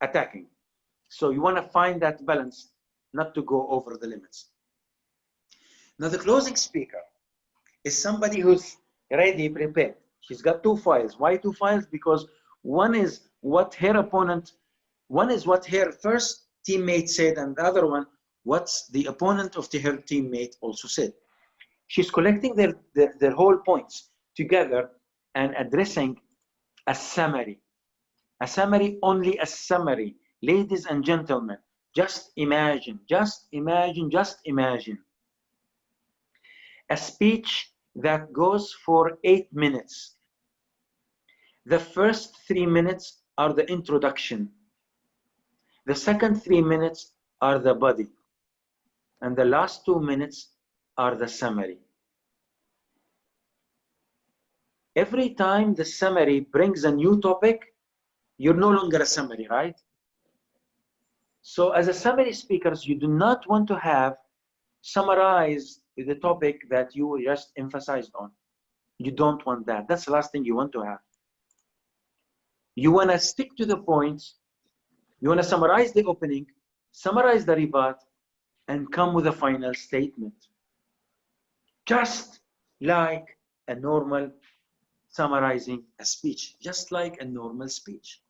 attacking. So you want to find that balance, not to go over the limits. Now the closing speaker is somebody who's ready, prepared. She's got two files. Why two files? Because one is what her first teammate said, and the other one, what's the opponent of her teammate also said. She's collecting their whole points together and addressing a summary. A summary, only a summary. Ladies and gentlemen, just imagine a speech that goes for 8 minutes. The first 3 minutes are the introduction. The second 3 minutes are the body. And the last 2 minutes are the summary. Every time the summary brings a new topic, you're no longer a summary, right? So as a summary speakers, you do not want to have summarize the topic that you just emphasized on. You don't want that. That's the last thing you want to have. You want to stick to the points. You want to summarize the opening, summarize the rebut, and come with a final statement. Just like a normal summarizing a speech, just like a normal speech.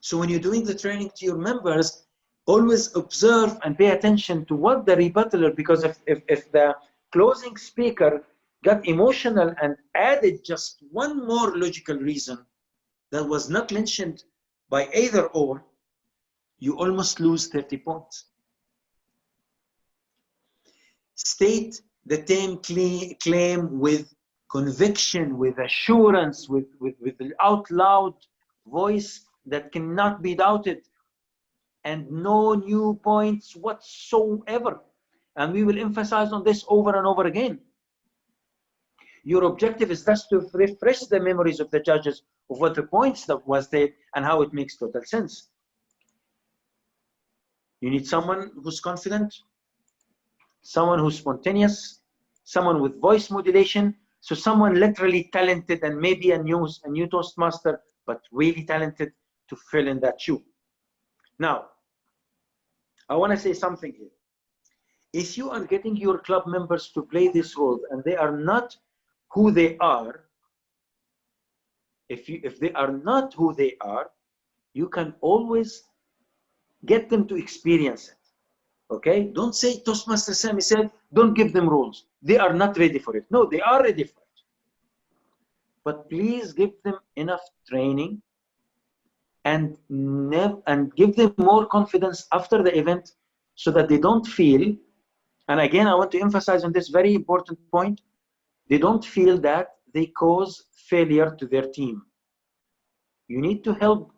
So when you're doing the training to your members, always observe and pay attention to what the rebuttaler, because if the closing speaker got emotional and added just one more logical reason that was not mentioned by either or, you almost lose 30 points. State the claim with conviction, with assurance, with the out loud voice that cannot be doubted. and no new points whatsoever. And we will emphasize on this over and over again. Your objective is thus to refresh the memories of the judges of what the points that was said and how it makes total sense. You need someone who's confident, someone who's spontaneous, someone with voice modulation, so someone literally talented and maybe a new Toastmaster, but really talented to fill in that shoe. Now, I want to say something here. If you are getting your club members to play this role and they are not who they are, if they are not who they are, you can always get them to experience it. Okay? Don't say Toastmaster Sammy said, don't give them rules. They are not ready for it. No, they are ready for it. But please give them enough training and give them more confidence after the event so that they don't feel, and again, I want to emphasize on this very important point, they don't feel that they cause failure to their team. You need to help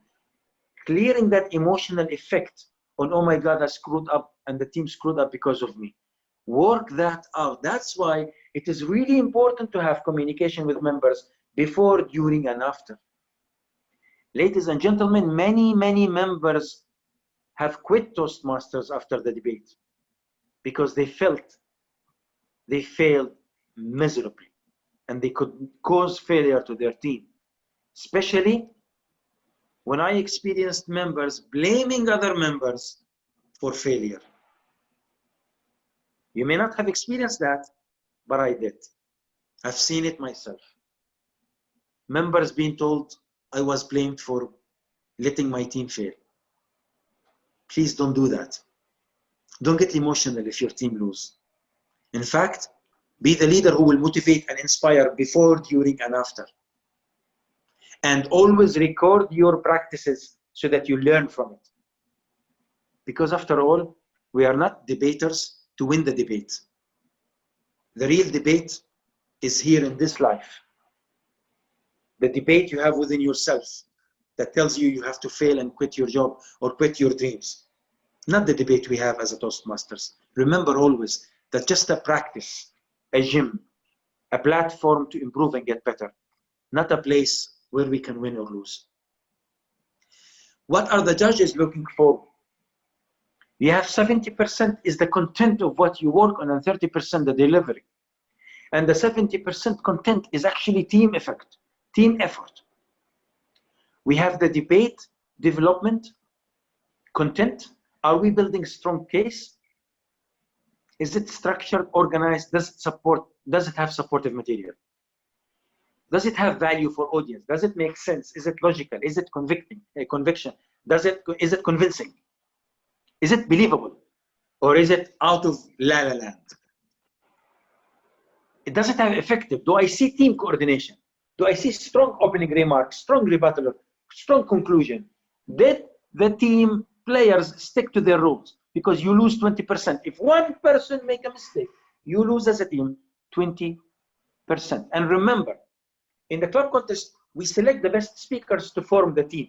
clearing that emotional effect on, oh my God, I screwed up and the team screwed up because of me. Work that out. That's why it is really important to have communication with members before, during, and after. Ladies and gentlemen, many members have quit Toastmasters after the debate because they felt they failed miserably and they could cause failure to their team. Especially when I experienced members blaming other members for failure. You may not have experienced that, but I did. I've seen it myself. Members being told I was blamed for letting my team fail. Please don't do that. Don't get emotional if your team loses. In fact, be the leader who will motivate and inspire before, during, and after. And always record your practices so that you learn from it. Because after all, we are not debaters to win the debate. The real debate is here in this life. The debate you have within yourself that tells you you have to fail and quit your job or quit your dreams. Not the debate we have as a Toastmasters. Remember always that just a practice, a gym, a platform to improve and get better, not a place where we can win or lose. What are the judges looking for? You have 70% is the content of what you work on and 30% the delivery. And the 70% content is actually team effort. We have the debate, development, content. Are we building a strong case? Is it structured, organized? Does it have supportive material? Does it have value for audience? Does it make sense? Is it logical? Is it conviction? Is it convincing? Is it believable? Or is it out of la la land? Does it have effective? Do I see team coordination? Do I see strong opening remarks, strong rebuttal, strong conclusion? Did the team players stick to their rules? Because you lose 20%. If one person make a mistake, you lose as a team 20%. And remember, in the club contest, we select the best speakers to form the team.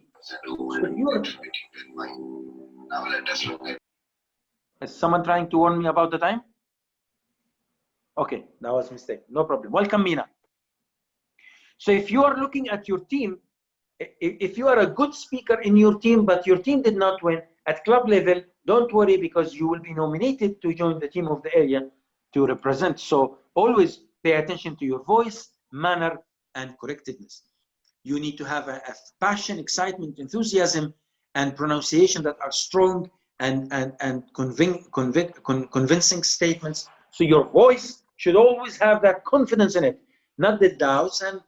Is someone trying to warn me about the time? Okay, that was a mistake. No problem. Welcome, Mina. So if you are looking at your team, if you are a good speaker in your team, but your team did not win at club level, don't worry because you will be nominated to join the team of the area to represent. So always pay attention to your voice, manner, and correctness. You need to have a passion, excitement, enthusiasm, and pronunciation that are strong and convincing statements. So your voice should always have that confidence in it, not the doubts. And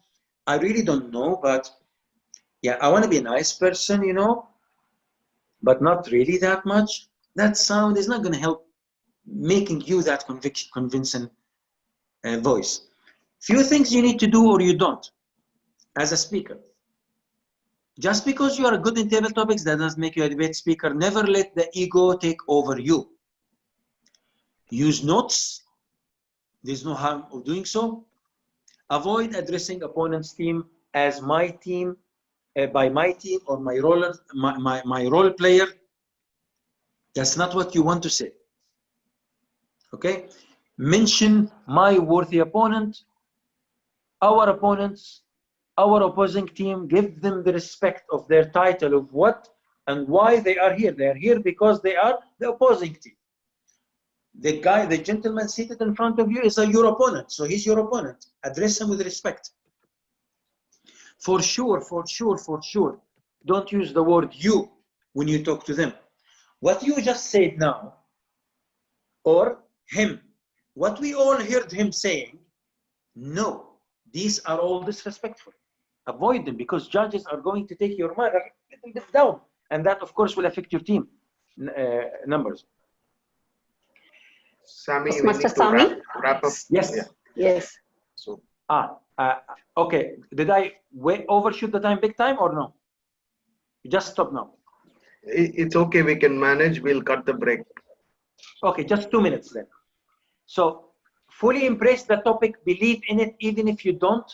I really don't know, but yeah, I want to be a nice person, you know, but not really that much. That sound is not going to help making you that convincing voice. Few things you need to do or you don't as a speaker. Just because you are good in table topics, that doesn't make you a debate speaker. Never let the ego take over you. Use notes. There's no harm of doing so. Avoid addressing opponent's team as my team, by my team or my role player. That's not what you want to say. Okay? Mention my worthy opponent, our opponents, our opposing team. Give them the respect of their title of what and why they are here. They are here because they are the opposing team. The guy, the gentleman seated in front of you is your opponent, so he's your opponent. Address him with respect. For sure, for sure, for sure, don't use the word you when you talk to them. What you just said now, or him, what we all heard him saying, no, these are all disrespectful. Avoid them, because judges are going to take your mark a little bit down, and that of course will affect your team numbers. Sammy, we Master need to Sami? wrap up. Yes. Yeah. Yes. So Okay, did I overshoot the time big time or no? Just stop now. it's okay, we can manage. We'll cut the break. Okay, just 2 minutes then. So fully embrace the topic, believe in it, even if you don't.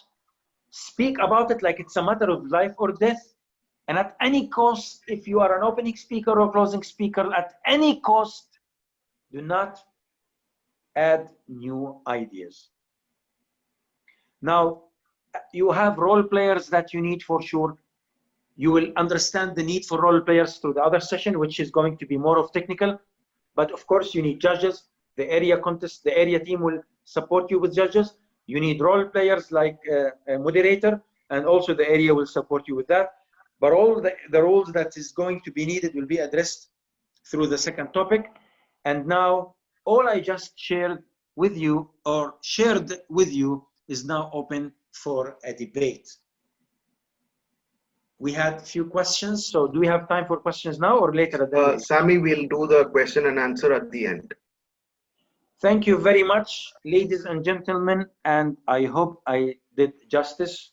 Speak about it like it's a matter of life or death. And at any cost, if you are an opening speaker or closing speaker, at any cost, do not add new ideas. Now, you have role players that you need for sure. You will understand the need for role players through the other session, which is going to be more of technical. But of course, you need judges. The area contest, the area team will support you with judges. You need role players like a moderator, and also the area will support you with that. But all the roles that is going to be needed will be addressed through the second topic. And now, all I just shared with you is now open for a debate. We had a few questions, so do we have time for questions now or later at the Sammy, we'll do the question and answer at the end. Thank you very much, ladies and gentlemen, and I hope I did justice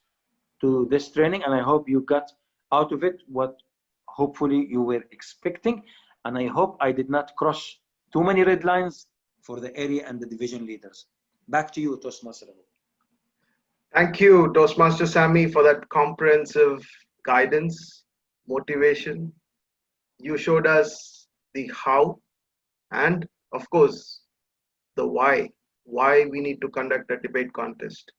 to this training, and I hope you got out of it what hopefully you were expecting, and I hope I did not cross too many red lines for the area and the division leaders. Back to you, Toastmaster. Thank you, Toastmaster Sammy, for that comprehensive guidance, motivation. You showed us the how and, of course, the why we need to conduct a debate contest.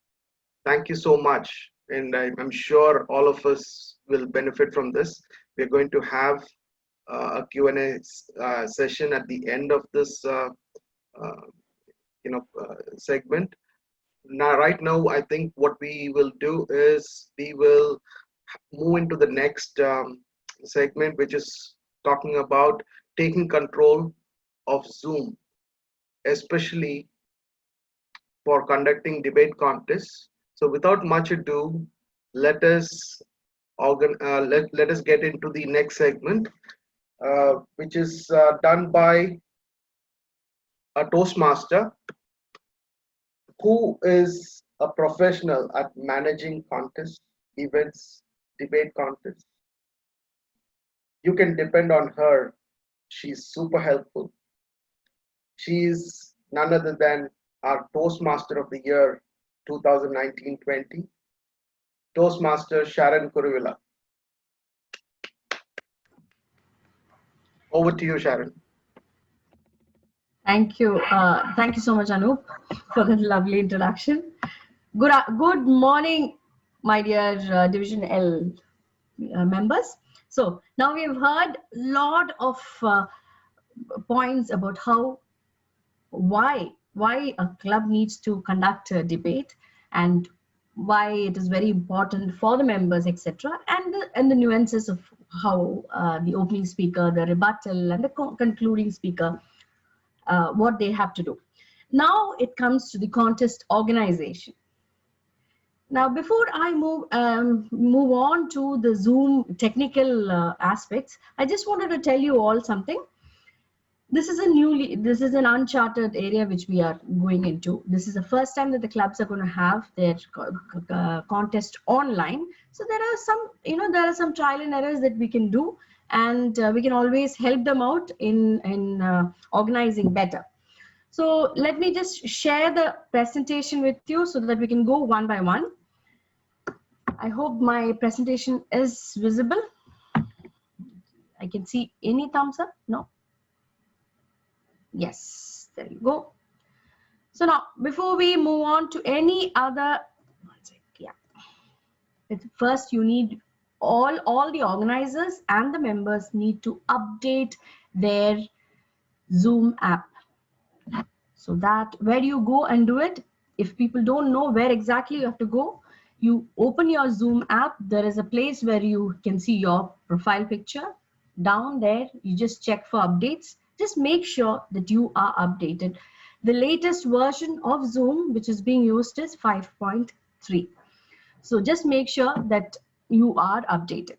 Thank you so much, and I'm sure all of us will benefit from this. We're going to have a Q&A session at the end of this segment. Now, right now, I think what we will do is we will move into the next segment, which is talking about taking control of Zoom, especially for conducting debate contests. So without much ado, let us let us get into the next segment, which is done by a Toastmaster who is a professional at managing contests, events, debate contests. You can depend on her. She's super helpful. She's none other than our Toastmaster of the Year 2019-20, Toastmaster Sharon Kuruvilla. Over to you, Sharon. Thank you. Thank you so much, Anup, for that lovely introduction. Good morning, my dear Division L members. So now we've heard a lot of points about why a club needs to conduct a debate and why it is very important for the members, etc., and the nuances of how the opening speaker, the rebuttal, and the concluding speaker, what they have to do. Now it comes to the contest organization. Now, before I move on to the Zoom technical aspects, I just wanted to tell you all something. This is an uncharted area which we are going into. This is the first time that the clubs are going to have their contest online. So there are some trial and errors that we can do, and we can always help them out in organizing better. So let me just share the presentation with you so that we can go one by one. I hope my presentation is visible. I can see any thumbs up? No? Yes, there you go. So now, before we move on to any other, first you need all the organizers and the members need to update their Zoom app. So that where do you go and do it? If people don't know where exactly you have to go, you open your Zoom app. There is a place where you can see your profile picture. Down there, you just check for updates. Just make sure that you are updated. The latest version of Zoom, which is being used, is 5.3. So just make sure that you are updated.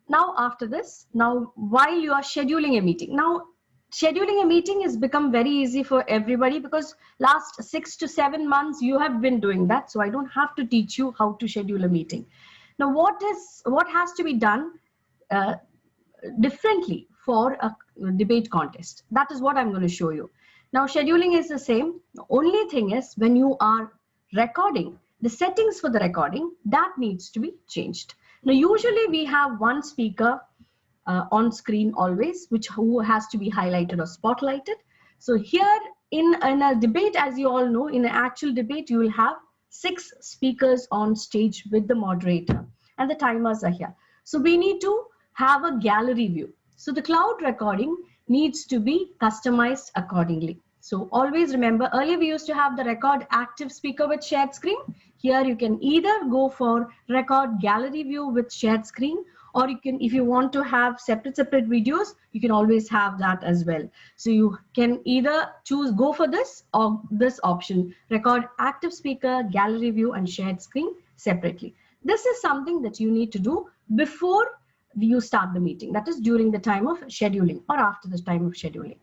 Now, after this, now while you are scheduling a meeting, now scheduling a meeting has become very easy for everybody because last 6 to 7 months you have been doing that. So I don't have to teach you how to schedule a meeting. Now, what has to be done differently for a debate contest? That is what I'm going to show you. Now, scheduling is the same. The only thing is when you are recording, the settings for the recording, that needs to be changed. Now, usually we have one speaker on screen always, who has to be highlighted or spotlighted. So here in a debate, as you all know, in an actual debate, you will have 6 speakers on stage with the moderator and the timers are here. So we need to have a gallery view. So the cloud recording needs to be customized accordingly. So always remember, earlier we used to have the record active speaker with shared screen. Here you can either go for record gallery view with shared screen, or you can, if you want to have separate videos, you can always have that as well. So you can either go for this or this option, record active speaker, gallery view and shared screen separately. This is something that you need to do before you start the meeting, that is during the time of scheduling or after the time of scheduling.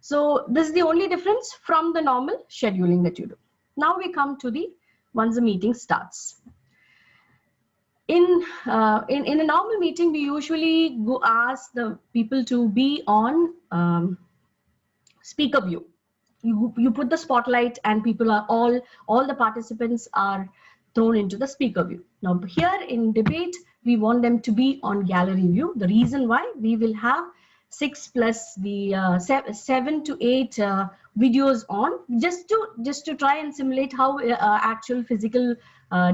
So this is the only difference from the normal scheduling that you do. Now we come to once the meeting starts. In a normal meeting, we usually go ask the people to be on speaker view. You put the spotlight and people are all the participants are thrown into the speaker view. Now here in debate, we want them to be on gallery view. The reason why, we will have 6 plus the 7 to 8 videos on, just to try and simulate how actual physical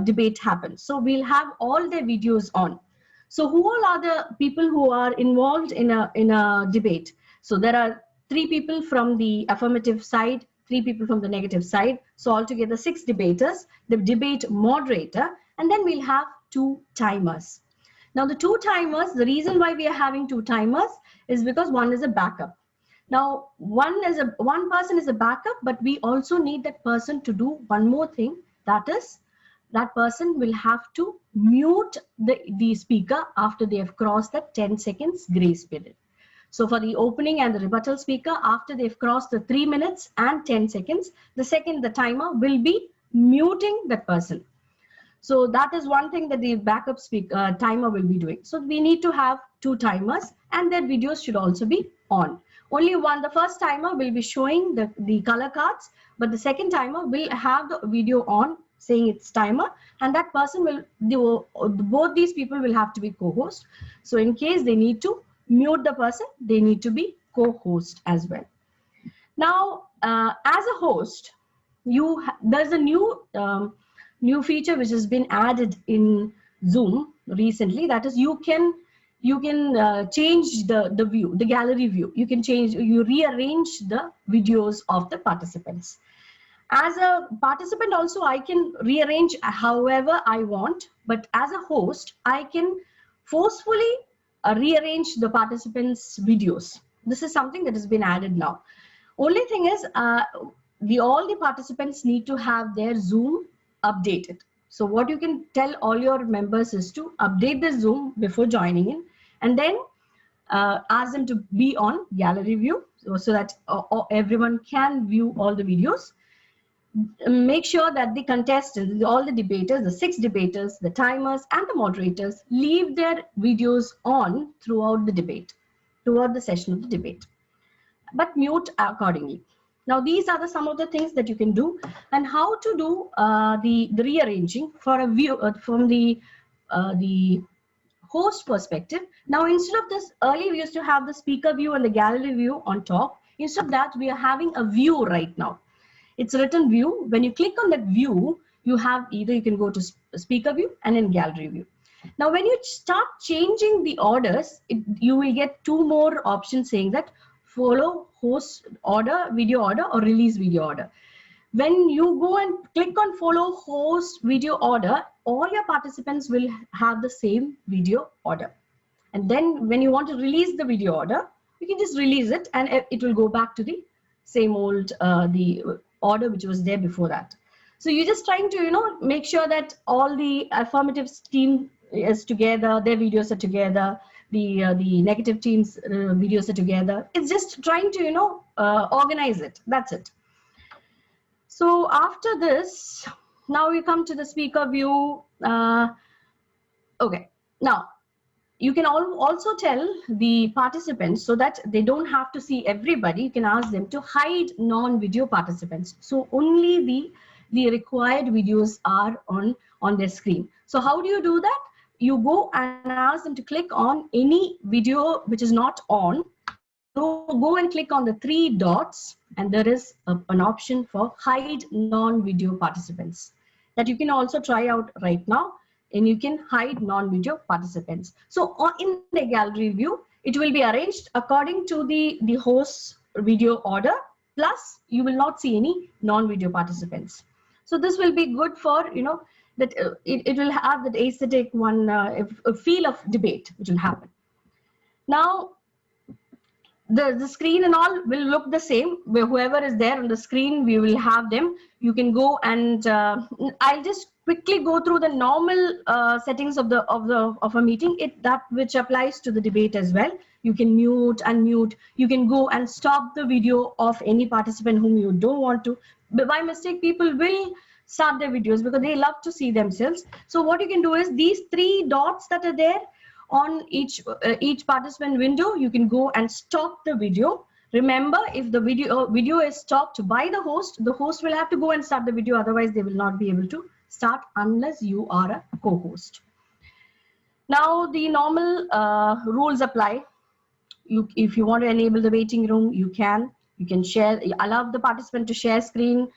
debate happens. So we'll have all their videos on. So who all are the people who are involved in a debate? So there are 3 people from the affirmative side, 3 people from the negative side. So altogether 6 debaters, the debate moderator, and then we'll have 2 timers. Now the 2 timers, the reason why we are having 2 timers is because one is a backup. Now one person is a backup, but we also need that person to do one more thing. That is, that person will have to mute the speaker after they have crossed that 10 seconds grace period. So for the opening and the rebuttal speaker, after they've crossed the 3 minutes and 10 seconds, the timer will be muting that person. So that is one thing that the backup timer will be doing. So we need to have 2 timers, and their videos should also be on. Only one, the first timer will be showing the color cards, but the second timer will have the video on saying it's timer, and that person both these people will have to be co-host. So in case they need to mute the person, they need to be co-host as well. Now, as a host, there's a new feature which has been added in Zoom recently. That is, you can change the view, the gallery view. You rearrange the videos of the participants. As a participant also, I can rearrange however I want, but as a host, I can forcefully rearrange the participants' videos. This is something that has been added now. Only thing is, all the participants need to have their Zoom updated. So what you can tell all your members is to update the Zoom before joining in, and then ask them to be on gallery view so that everyone can view all the videos. Make sure that the contestants, all the debaters, the 6 debaters, the timers and the moderators leave their videos on throughout the debate, throughout the session of the debate, but mute accordingly. Now these are some of the things that you can do, and how to do the rearranging for a view from the host perspective. Now instead of this, earlier we used to have the speaker view and the gallery view on top. Instead of that, we are having a view right now. It's a written view. When you click on that view, you have either you can go to speaker view and then gallery view. Now, when you start changing the orders, you will get two more options saying that follow host order, video order, or release video order. When you go and click on follow host video order, all your participants will have the same video order. And then when you want to release the video order, you can just release it and it will go back to the same old the order which was there before that. So you're just trying to make sure that all the affirmative team is together, their videos are together, the negative team's videos are together. It's just trying to organize it. That's it. So after this, now we come to the speaker view. Okay, now you can also tell the participants so that they don't have to see everybody. You can ask them to hide non-video participants. So only the required videos are on their screen. So how do you do that? You go and ask them to click on any video which is not on. Go and click on the three dots, and there is an option for hide non-video participants that you can also try out right now, and you can hide non-video participants. So in the gallery view, it will be arranged according to the host's video order, plus you will not see any non-video participants. So this will be good for, that it will have that aesthetic one, a feel of debate which will happen. Now, the screen and all will look the same. Whoever is there on the screen, we will have them. You can go and I'll just quickly go through the normal settings of a meeting. That which applies to the debate as well. You can mute, unmute. You can go and stop the video of any participant whom you don't want to. But by mistake, people will start their videos because they love to see themselves. So what you can do is these three dots that are there on each participant window, you can go and stop the video. Remember, if the video is stopped by the host will have to go and start the video. Otherwise, they will not be able to start unless you are a co-host. Now, the normal rules apply. If you want to enable the waiting room, you can share, allow the participant to share screen,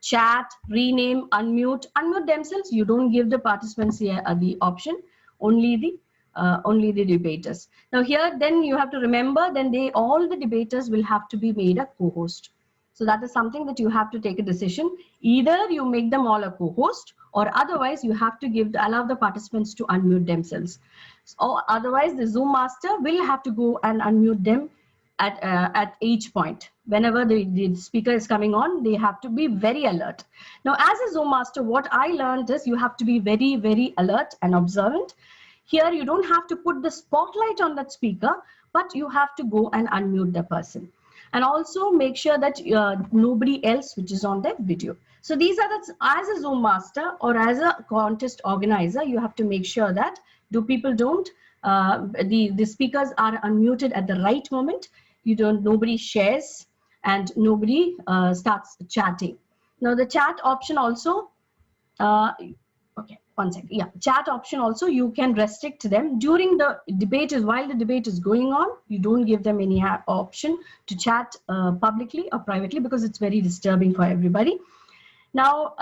chat, rename, unmute themselves. You don't give the participants here the option, only the debaters. Now here, then you have to remember, then all the debaters will have to be made a co-host. So that is something that you have to take a decision. Either you make them all a co-host, or otherwise you have to allow the participants to unmute themselves. Or otherwise the Zoom master will have to go and unmute them at each point. Whenever the speaker is coming on, they have to be very alert. Now, as a Zoom master, what I learned is you have to be very, very alert and observant. Here, you don't have to put the spotlight on that speaker, but you have to go and unmute the person. And also make sure that nobody else switches on that video. So these are as a Zoom master or as a contest organizer, you have to make sure that the speakers are unmuted at the right moment. Nobody shares and nobody starts chatting. Now the chat option also, okay, one second. Yeah, chat option also, you can restrict them during the debate. While the debate is going on, you don't give them any option to chat publicly or privately because it's very disturbing for everybody. Now,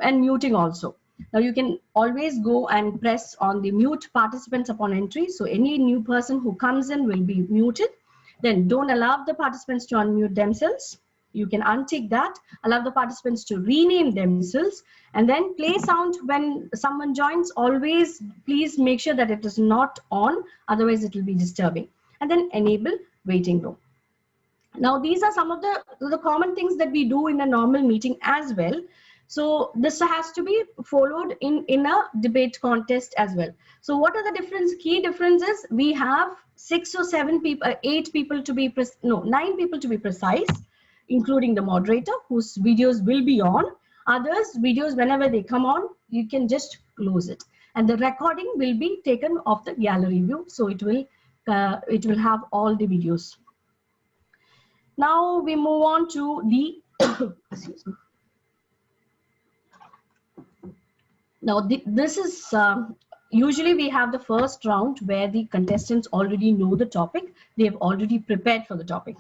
and muting also. Now you can always go and press on the mute participants upon entry. So any new person who comes in will be muted. Then don't allow the participants to unmute themselves. You can untick that, allow the participants to rename themselves, and then play sound when someone joins. Always please make sure that it is not on, otherwise it will be disturbing. And then enable waiting room. Now these are some of the common things that we do in a normal meeting as well. So this has to be followed in a debate contest as well. So what are the key differences? We have 6 or 7 people, 8 people to be, 9 people to be precise, including the moderator whose videos will be on. Others videos, whenever they come on, you can just close it. And the recording will be taken off the gallery view. So it will have all the videos. Now we move on to the, excuse me. Now this is, usually we have the first round where the contestants already know the topic. They've already prepared for the topic.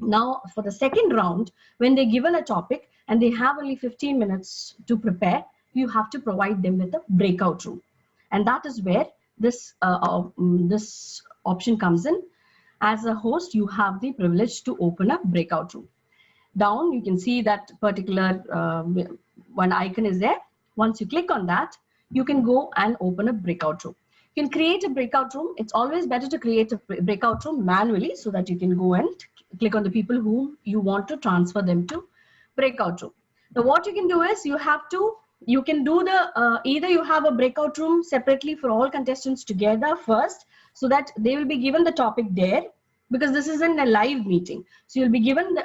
Now, for the second round, when they're given a topic and they have only 15 minutes to prepare, you have to provide them with a breakout room. And that is where this option comes in. As a host, you have the privilege to open a breakout room. Down, you can see that particular one icon is there. Once you click on that, you can go and open a breakout room. You can create a breakout room. It's always better to create a breakout room manually so that you can go and click on the people whom you want to transfer them to breakout room. Now, what you can do is you can do the, either you have a breakout room separately for all contestants together first, so that they will be given the topic there, because this isn't a live meeting. So you'll be given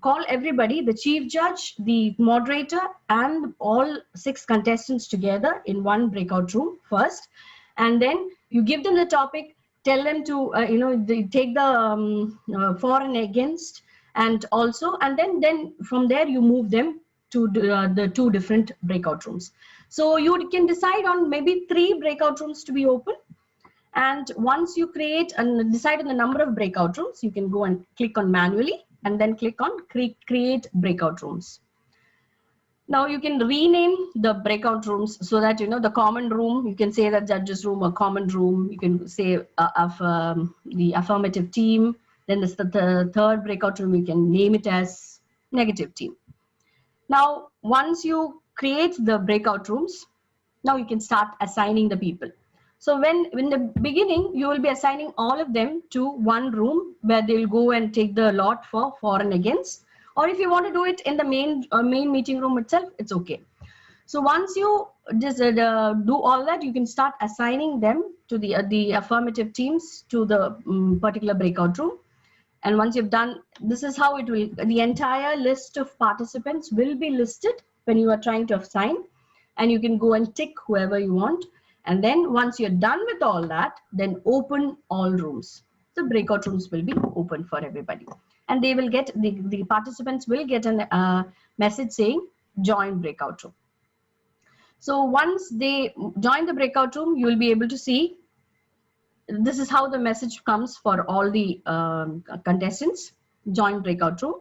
call everybody, the chief judge, the moderator, and all 6 contestants together in one breakout room first. And then you give them the topic, tell them to, they take the for and against, and then from there you move them to the 2 different breakout rooms. So you can decide on maybe 3 breakout rooms to be open. And once you create and decide on the number of breakout rooms, you can go and click on manually and then click on create breakout rooms. Now you can rename the breakout rooms so that, the common room, you can say that judges room or common room. You can say the affirmative team. Then the third breakout room, you can name it as negative team. Now, once you create the breakout rooms, now you can start assigning the people. So when in the beginning, you will be assigning all of them to one room where they will go and take the lot for and against. Or if you want to do it in the main meeting room itself, it's okay. So once you just do all that, you can start assigning them to the affirmative teams to the particular breakout room. And once you've done, this is how it will, the entire list of participants will be listed when you are trying to assign, and you can go and tick whoever you want. And then once you're done with all that, then open all rooms. The breakout rooms will be open for everybody. And they will get, the participants will get a message saying, join breakout room. So once they join the breakout room, you will be able to see, this is how the message comes for all the contestants. Join breakout room.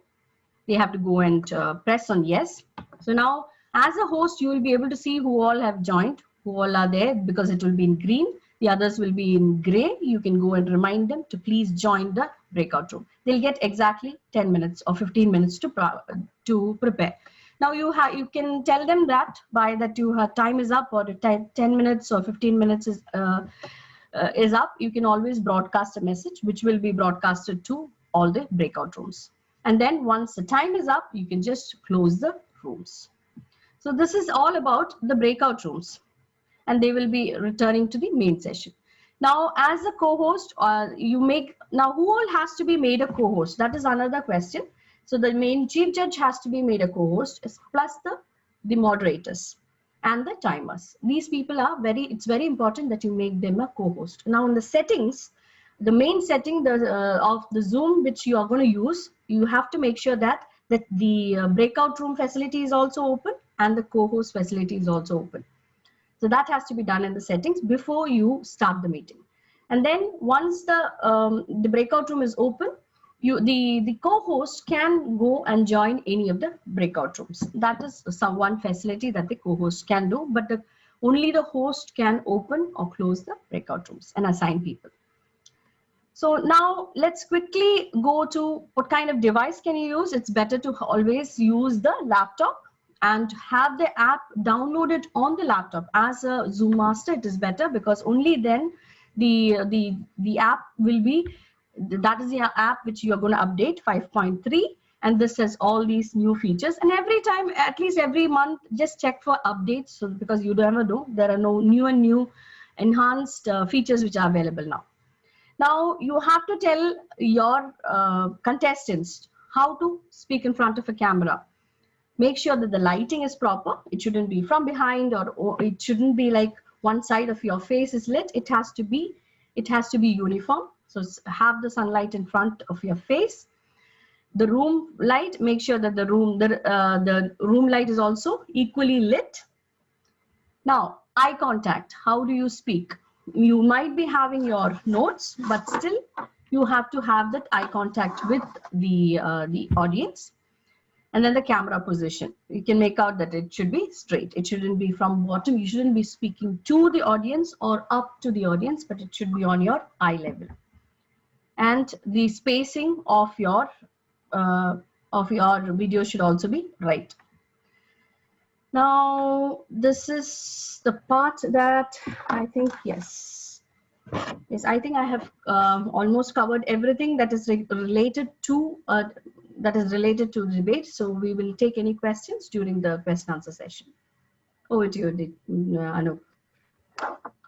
They have to go and press on yes. So now, as a host, you will be able to see who all have joined, who all are there, because it will be in green. The others will be in gray. You can go and remind them to please join the breakout room. They'll get exactly 10 minutes or 15 minutes to prepare. Now you can tell them that by that time is up, or 10 minutes or 15 minutes is up. You can always broadcast a message which will be broadcasted to all the breakout rooms. And then once the time is up, you can just close the rooms. So this is all about the breakout rooms, and they will be returning to the main session. Now, as a co-host, now who all has to be made a co-host? That is another question. So the main chief judge has to be made a co-host, plus the moderators and the timers. These people are it's very important that you make them a co-host. Now in the settings, the main setting of the Zoom which you are going to use, you have to make sure that the breakout room facility is also open and the co-host facility is also open. So that has to be done in the settings before you start the meeting. And then once the breakout room is open, the co-host can go and join any of the breakout rooms. That is one facility that the co-host can do, but only the host can open or close the breakout rooms and assign people. So now let's quickly go to what kind of device can you use. It's better to always use the laptop and have the app downloaded on the laptop. As a Zoom master, it is better, because only then the app will be, that is the app which you are going to update 5.3, and this has all these new features. And every time, at least every month, just check for updates, so because you never know, there are no new enhanced features which are available now. Now you have to tell your contestants how to speak in front of a camera. Make sure that the lighting is proper. It shouldn't be from behind, or it shouldn't be like one side of your face is lit. It has to be uniform. So have the sunlight in front of your face. The room light, make sure that the room light is also equally lit. Now, eye contact. How do you speak? You might be having your notes, but still you have to have that eye contact with the audience. And then the camera position, you can make out that it should be straight. It shouldn't be from bottom. You shouldn't be speaking to the audience or up to the audience, but it should be on your eye level. And the spacing of your video should also be right. Now, this is the part that I think, yes, I think I have almost covered everything that is related to the debate. So we will take any questions during the question answer session. Over to you, Anup.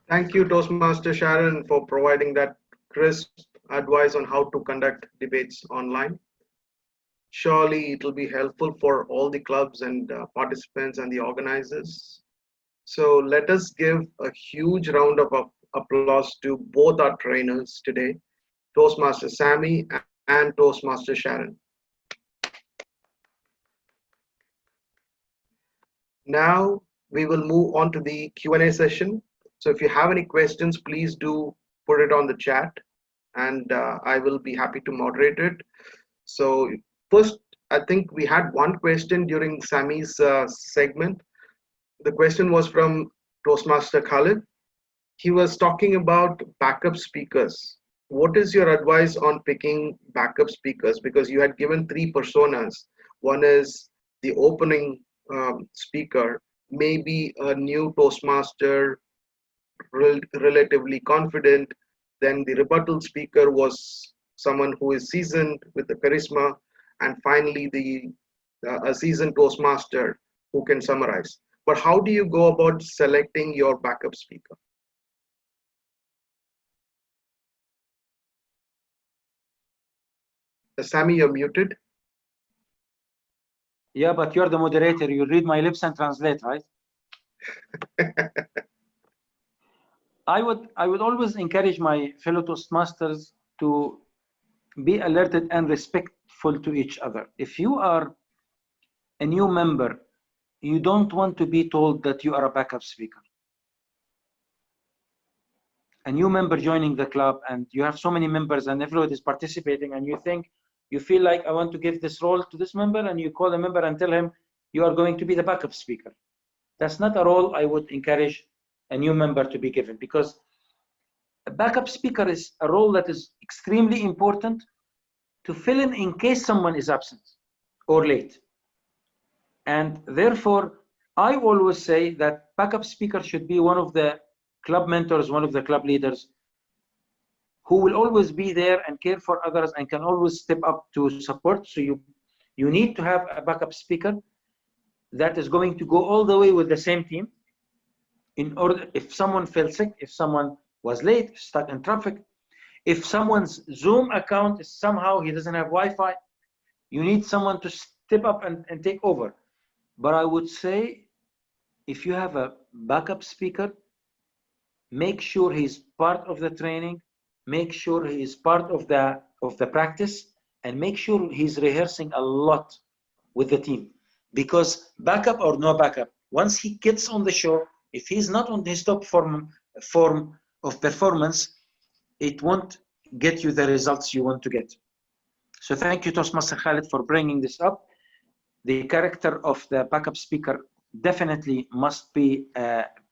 Thank you, Toastmaster Sharon, for providing that crisp advice on how to conduct debates online. Surely it will be helpful for all the clubs and participants and the organizers. So let us give a huge round of applause to both our trainers today, Toastmaster Sammy and Toastmaster Sharon. Now we will move on to the Q&A session. So if you have any questions, please do put it on the chat, and I will be happy to moderate it. So first, I think we had one question during Sammy's segment. The question was from Toastmaster Khalid. He was talking about backup speakers. What is your advice on picking backup speakers? Because you had given 3 personas. One is the opening speaker, maybe a new Toastmaster, relatively confident. Then the rebuttal speaker was someone who is seasoned with the charisma, and finally a seasoned Toastmaster who can summarize. But how do you go about selecting your backup speaker? Sammy, you're muted. Yeah, but you're the moderator. You read my lips and translate, right? I would always encourage my fellow Toastmasters to be alerted and respectful to each other. If you are a new member, you don't want to be told that you are a backup speaker. A new member joining the club, and you have so many members and everyone is participating, and you feel like, I want to give this role to this member, and you call a member and tell him you are going to be the backup speaker. That's not a role I would encourage a new member to be given, because a backup speaker is a role that is extremely important to fill in case someone is absent or late. And therefore, I always say that backup speaker should be one of the club mentors, one of the club leaders, who will always be there and care for others and can always step up to support. So you need to have a backup speaker that is going to go all the way with the same team. In order, if someone fell sick, if someone was late, stuck in traffic, if someone's Zoom account is somehow he doesn't have Wi-Fi, you need someone to step up and take over. But I would say, if you have a backup speaker, make sure he's part of the training, make sure he is part of the practice, and make sure he's rehearsing a lot with the team. Because backup or no backup, once he gets on the show, if he's not on his top form of performance, it won't get you the results you want to get. So thank you, Toastmaster Khalid, for bringing this up. The character of the backup speaker definitely must be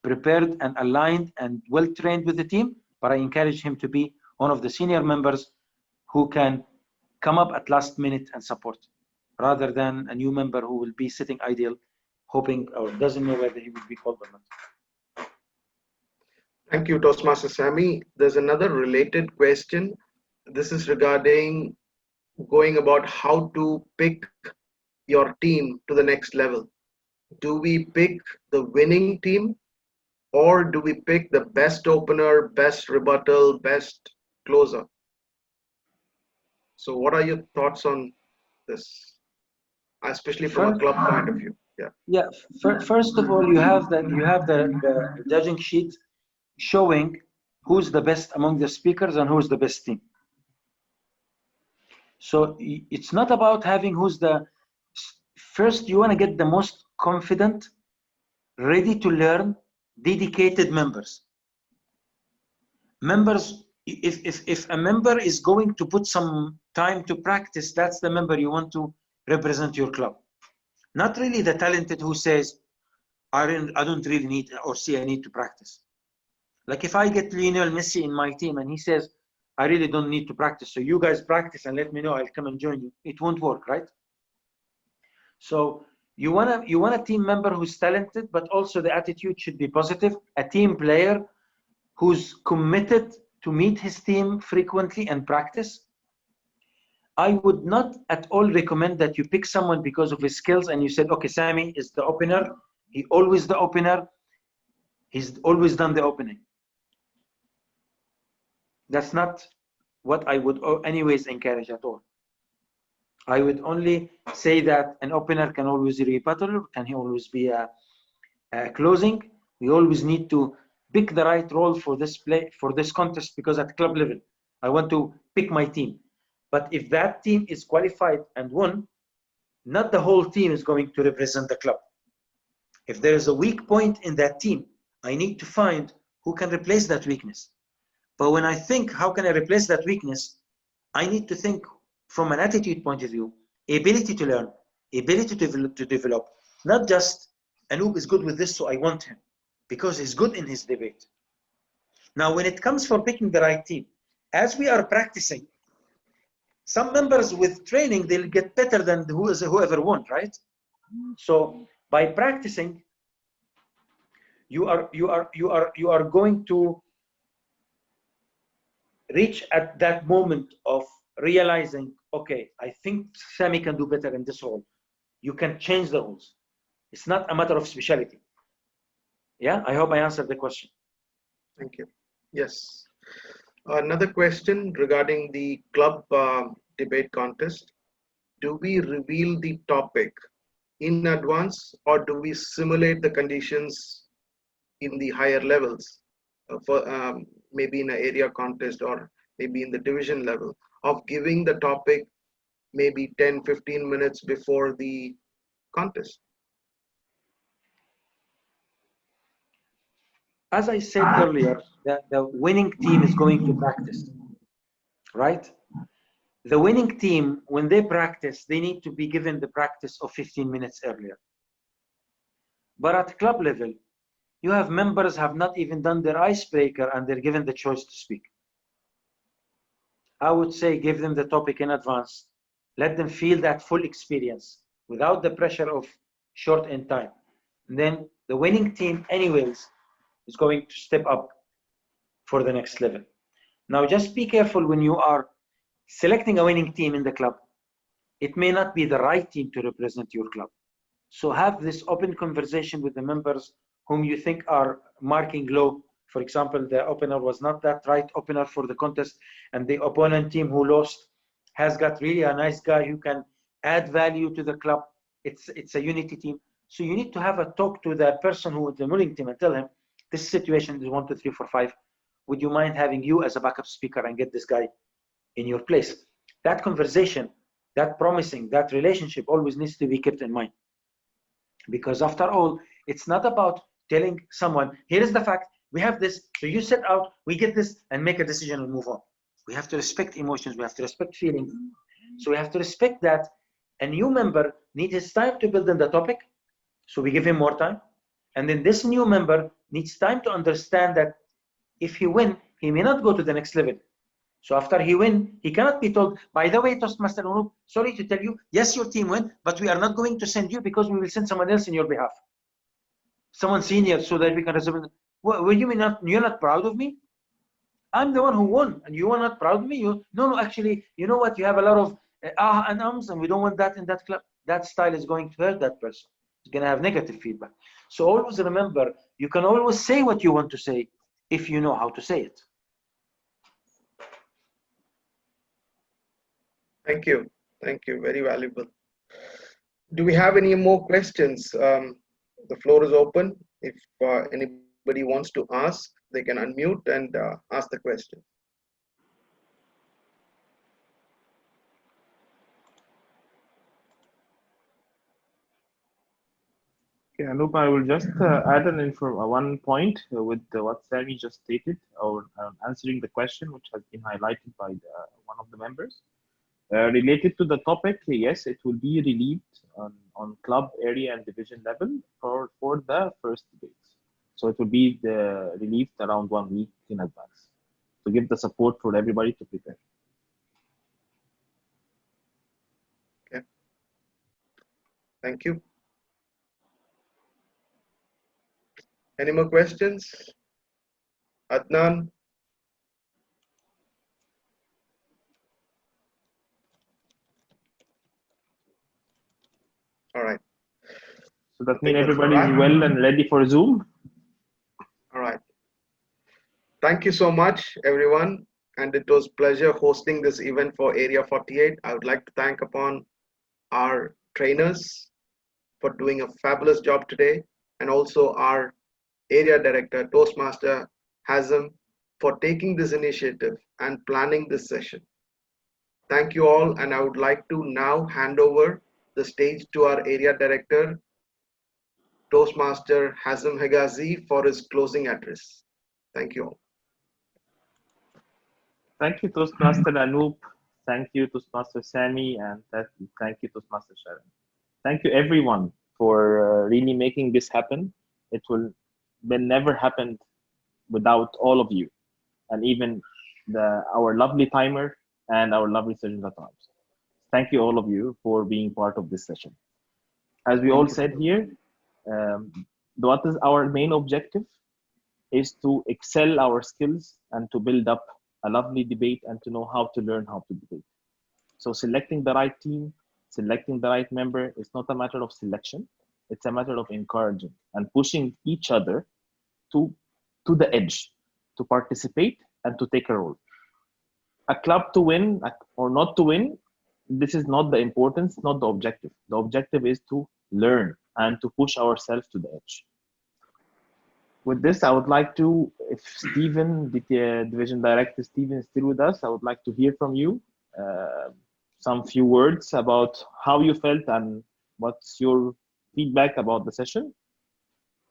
prepared and aligned and well trained with the team, but I encourage him to be one of the senior members who can come up at last minute and support, rather than a new member who will be sitting idle, hoping or doesn't know whether he will be called or not. Thank you, Toastmaster Sammy. There's another related question. This is regarding going about how to pick your team to the next level. Do we pick the winning team, or do we pick the best opener, best rebuttal, best closer? So what are your thoughts on this, especially from a club point of view? Yeah. First of all, you have the judging sheet showing who's the best among the speakers and who's the best team. So it's not about having who's the first. You want to get the most confident, ready to learn, dedicated members if a member is going to put some time to practice, that's the member you want to represent your club. Not really the talented who says, I don't really need or see I need to practice. Like if I get Lionel Messi in my team and he says, I really don't need to practice, so you guys practice and let me know, I'll come and join you. It won't work, right? So you want a team member who's talented, but also the attitude should be positive. A team player who's committed to meet his team frequently and practice. I would not at all recommend that you pick someone because of his skills and you said, okay, Sami is the opener. He always the opener. He's always done the opening. That's not what I would anyways encourage at all. I would only say that an opener can always rebuttal, can he always be a closing. We always need to pick the right role for this contest, because at club level, I want to pick my team. But if that team is qualified and won, not the whole team is going to represent the club. If there is a weak point in that team, I need to find who can replace that weakness. But when I think, how can I replace that weakness? I need to think from an attitude point of view, ability to learn, ability to develop, not just Anoop is good with this, so I want him, because he's good in his debate. Now, when it comes for picking the right team, as we are practicing, some members with training, they'll get better than whoever won, right? So by practicing, you are going to reach at that moment of realizing, okay, I think Sami can do better in this role. You can change the rules. It's not a matter of speciality. Yeah, I hope I answered the question. Thank you. Yes. Another question regarding the club debate contest. Do we reveal the topic in advance, or do we simulate the conditions in the higher levels for maybe in an area contest or maybe in the division level, of giving the topic maybe 10-15 minutes before the contest? As I said earlier, the winning team is going to practice, right? The winning team, when they practice, they need to be given the practice of 15 minutes earlier. But at club level, you have members have not even done their icebreaker and they're given the choice to speak. I would say give them the topic in advance. Let them feel that full experience without the pressure of short in time. And then the winning team anyways is going to step up for the next level. Now just be careful when you are selecting a winning team in the club. It may not be the right team to represent your club. So have this open conversation with the members whom you think are marking low. For example, the opener was not that right opener for the contest, and the opponent team who lost has got really a nice guy who can add value to the club. It's a unity team. So you need to have a talk to the person who is the winning team and tell him, this situation is 1, 2, 3, 4, 5. Would you mind having you as a backup speaker and get this guy in your place? That conversation, that promising, that relationship always needs to be kept in mind. Because after all, it's not about telling someone, here is the fact, we have this, so you set out, we get this, and make a decision and move on. We have to respect emotions, we have to respect feelings. So we have to respect that a new member needs his time to build in the topic, so we give him more time. And then this new member needs time to understand that if he wins, he may not go to the next level. So after he wins, he cannot be told, by the way, Toastmaster Anoop, sorry to tell you, yes, your team won, but we are not going to send you because we will send someone else in your behalf. Someone senior, so that we can reserve. Well, you mean you're not proud of me? I'm the one who won, and you are not proud of me? No, actually, you know what? You have a lot of and ums, and we don't want that in that club. That style is going to hurt that person. It's going to have negative feedback. So always remember, you can always say what you want to say if you know how to say it. Thank you. Thank you. Very valuable. Do we have any more questions? The floor is open. If anybody wants to ask, they can unmute and ask the question. Okay, Anup, I will just add one point with what Sami just stated, or answering the question which has been highlighted by one of the members. Related to the topic, yes, it will be relieved on club, area, and division level for the first debates. So it will be relieved around 1 week in advance to give the support for everybody to prepare. Okay. Thank you. Any more questions? Adnan? All right. So that I means think that's a everybody is wrap. well and ready for Zoom. All right. Thank you so much, everyone. And it was pleasure hosting this event for Area 48. I would like to thank upon our trainers for doing a fabulous job today, and also our area director, Toastmaster Hazem, for taking this initiative and planning this session. Thank you all, and I would like to now hand over the stage to our area director, Toastmaster Hazem Hegazi, for his closing address. Thank you all. Thank you, Toastmaster Anup. Thank you, Toastmaster Sami, and thank you, Toastmaster Sharon. Thank you, everyone, for really making this happen. It will never happen without all of you, and even our lovely timer and our lovely session at times. Thank you, all of you, for being part of this session. As we all said here, what is our main objective is to excel our skills and to build up a lovely debate and to know how to learn how to debate. So selecting the right team, selecting the right member is not a matter of selection. It's a matter of encouraging and pushing each other to the edge, to participate and to take a role. A club to win or not to win, this is not the importance, not the objective. The objective is to learn and to push ourselves to the edge. With this, I would like to, if Stephen, the division director Stephen, is still with us, I would like to hear from you some few words about how you felt and what's your feedback about the session,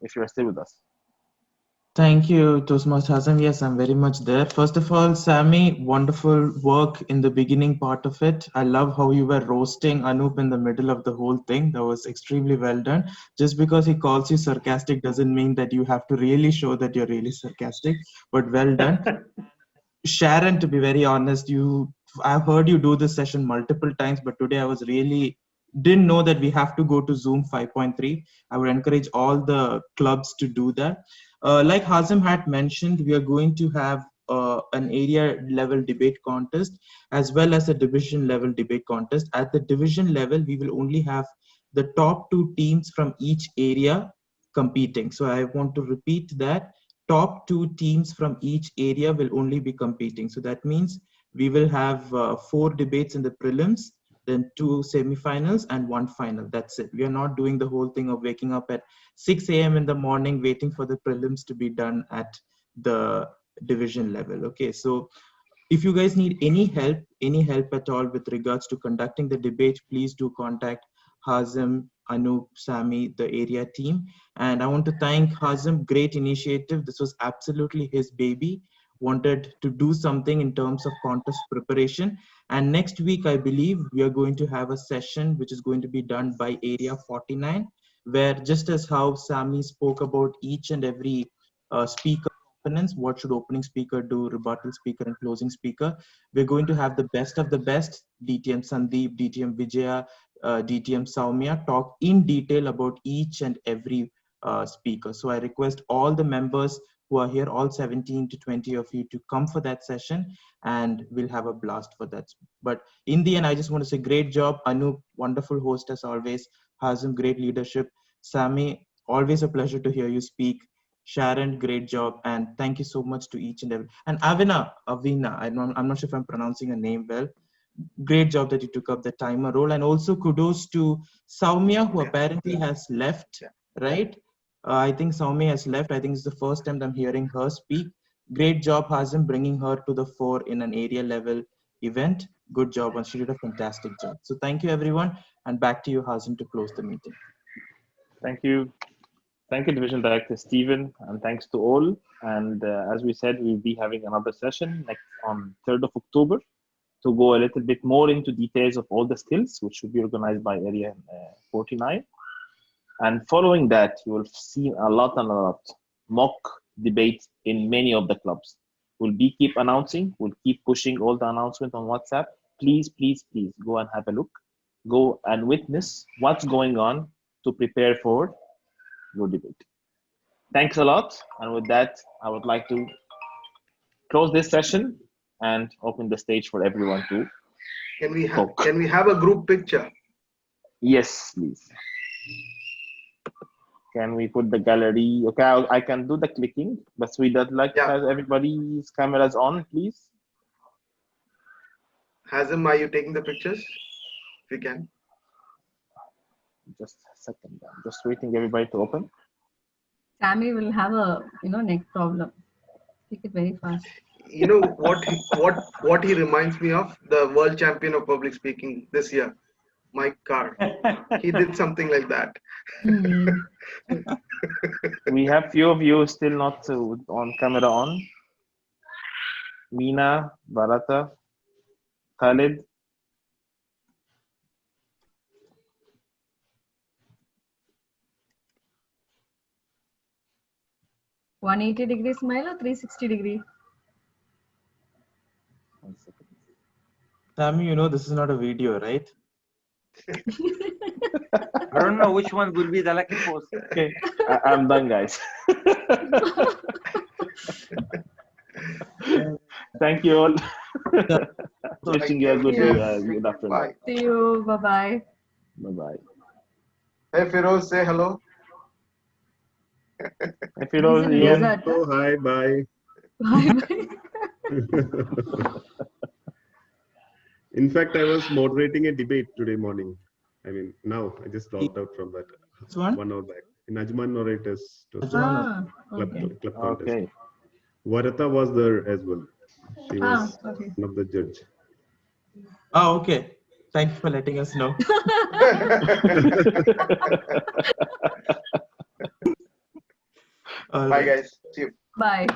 if you're still with us. Thank you, Toastmaster Hassan. Yes, I'm very much there. First of all, Sami, wonderful work in the beginning part of it. I love how you were roasting Anup in the middle of the whole thing. That was extremely well done. Just because he calls you sarcastic doesn't mean that you have to really show that you're really sarcastic, but well done. Sharon, to be very honest, I've heard you do this session multiple times, but today I was really didn't know that we have to go to Zoom 5.3. I would encourage all the clubs to do that. Like Hazem had mentioned, we are going to have an area level debate contest as well as a division level debate contest. At the division level, we will only have the top 2 teams from each area competing. So I want to repeat that. Top 2 teams from each area will only be competing. So that means we will have 4 debates in the prelims, then 2 semifinals and 1 final. That's it. We are not doing the whole thing of waking up at 6 a.m. in the morning, waiting for the prelims to be done at the division level. Okay, so if you guys need any help at all with regards to conducting the debate, please do contact Hazem, Anup, Sami, the area team. And I want to thank Hazem, great initiative. This was absolutely his baby. Wanted to do something in terms of contest preparation. And next week, I believe we are going to have a session which is going to be done by Area 49, where just as how Sami spoke about each and every speaker components, what should opening speaker do, rebuttal speaker and closing speaker, we're going to have the best of the best, DTM Sandeep, DTM Vijaya, DTM Saumya, talk in detail about each and every speaker. So I request all the members who are here, all 17 to 20 of you, to come for that session, and we'll have a blast for that. But in the end, I just want to say great job, Anup, wonderful host as always. Hazem, great leadership. Sami, always a pleasure to hear you speak. Sharon, great job, and thank you so much to each and every. And Avina, I'm not sure if I'm pronouncing her name well. Great job that you took up the timer role, and also kudos to Saumya, who apparently has left, right? I think Saumya has left. I think it's the first time I'm hearing her speak. Great job, Hazem, bringing her to the fore in an area level event. Good job, and she did a fantastic job. So thank you, everyone, and back to you, Hazem, to close the meeting. Thank you. Thank you, Division Director Stephen, and thanks to all. And as we said, we'll be having another session next on 3rd of October to go a little bit more into details of all the skills, which should be organized by Area 49. And following that, you will see a lot and a lot mock debates in many of the clubs. We'll keep announcing, we'll keep pushing all the announcements on WhatsApp. Please, please, please go and have a look. Go and witness what's going on to prepare for your debate. Thanks a lot. And with that, I would like to close this session and open the stage for everyone to talk. Can we have a group picture? Yes, please. Can we put the gallery? Okay, I can do the clicking, but we would like to have everybody's cameras on, please. Hazem, are you taking the pictures? If you can. Just a second. I'm just waiting everybody to open. Sammy will have a neck problem. Take it very fast. You know what he reminds me of? The world champion of public speaking this year, Mike Carr. He did something like that. We have few of you still not on camera on. Meena, Bharata, Khalid. $180 smile or 360-degree? 1 second. Sammy, you know this is not a video, right? I don't know which one will be the lucky pose. Okay, I'm done, guys. Thank you all. Wishing you a good afternoon. Bye. See you. Bye-bye. Bye-bye. Hey, Firoz, say hello. If you know, Ian. Oh, hi, bye. In fact, I was moderating a debate today morning. I mean, now I just logged out from that Which one? 1 hour back. In Ajman Narrators Ajman. club contest. Okay. Varata was there as well. She was okay. one of the judge. Oh, okay. Thank you for letting us know. Bye, guys. See you. Bye.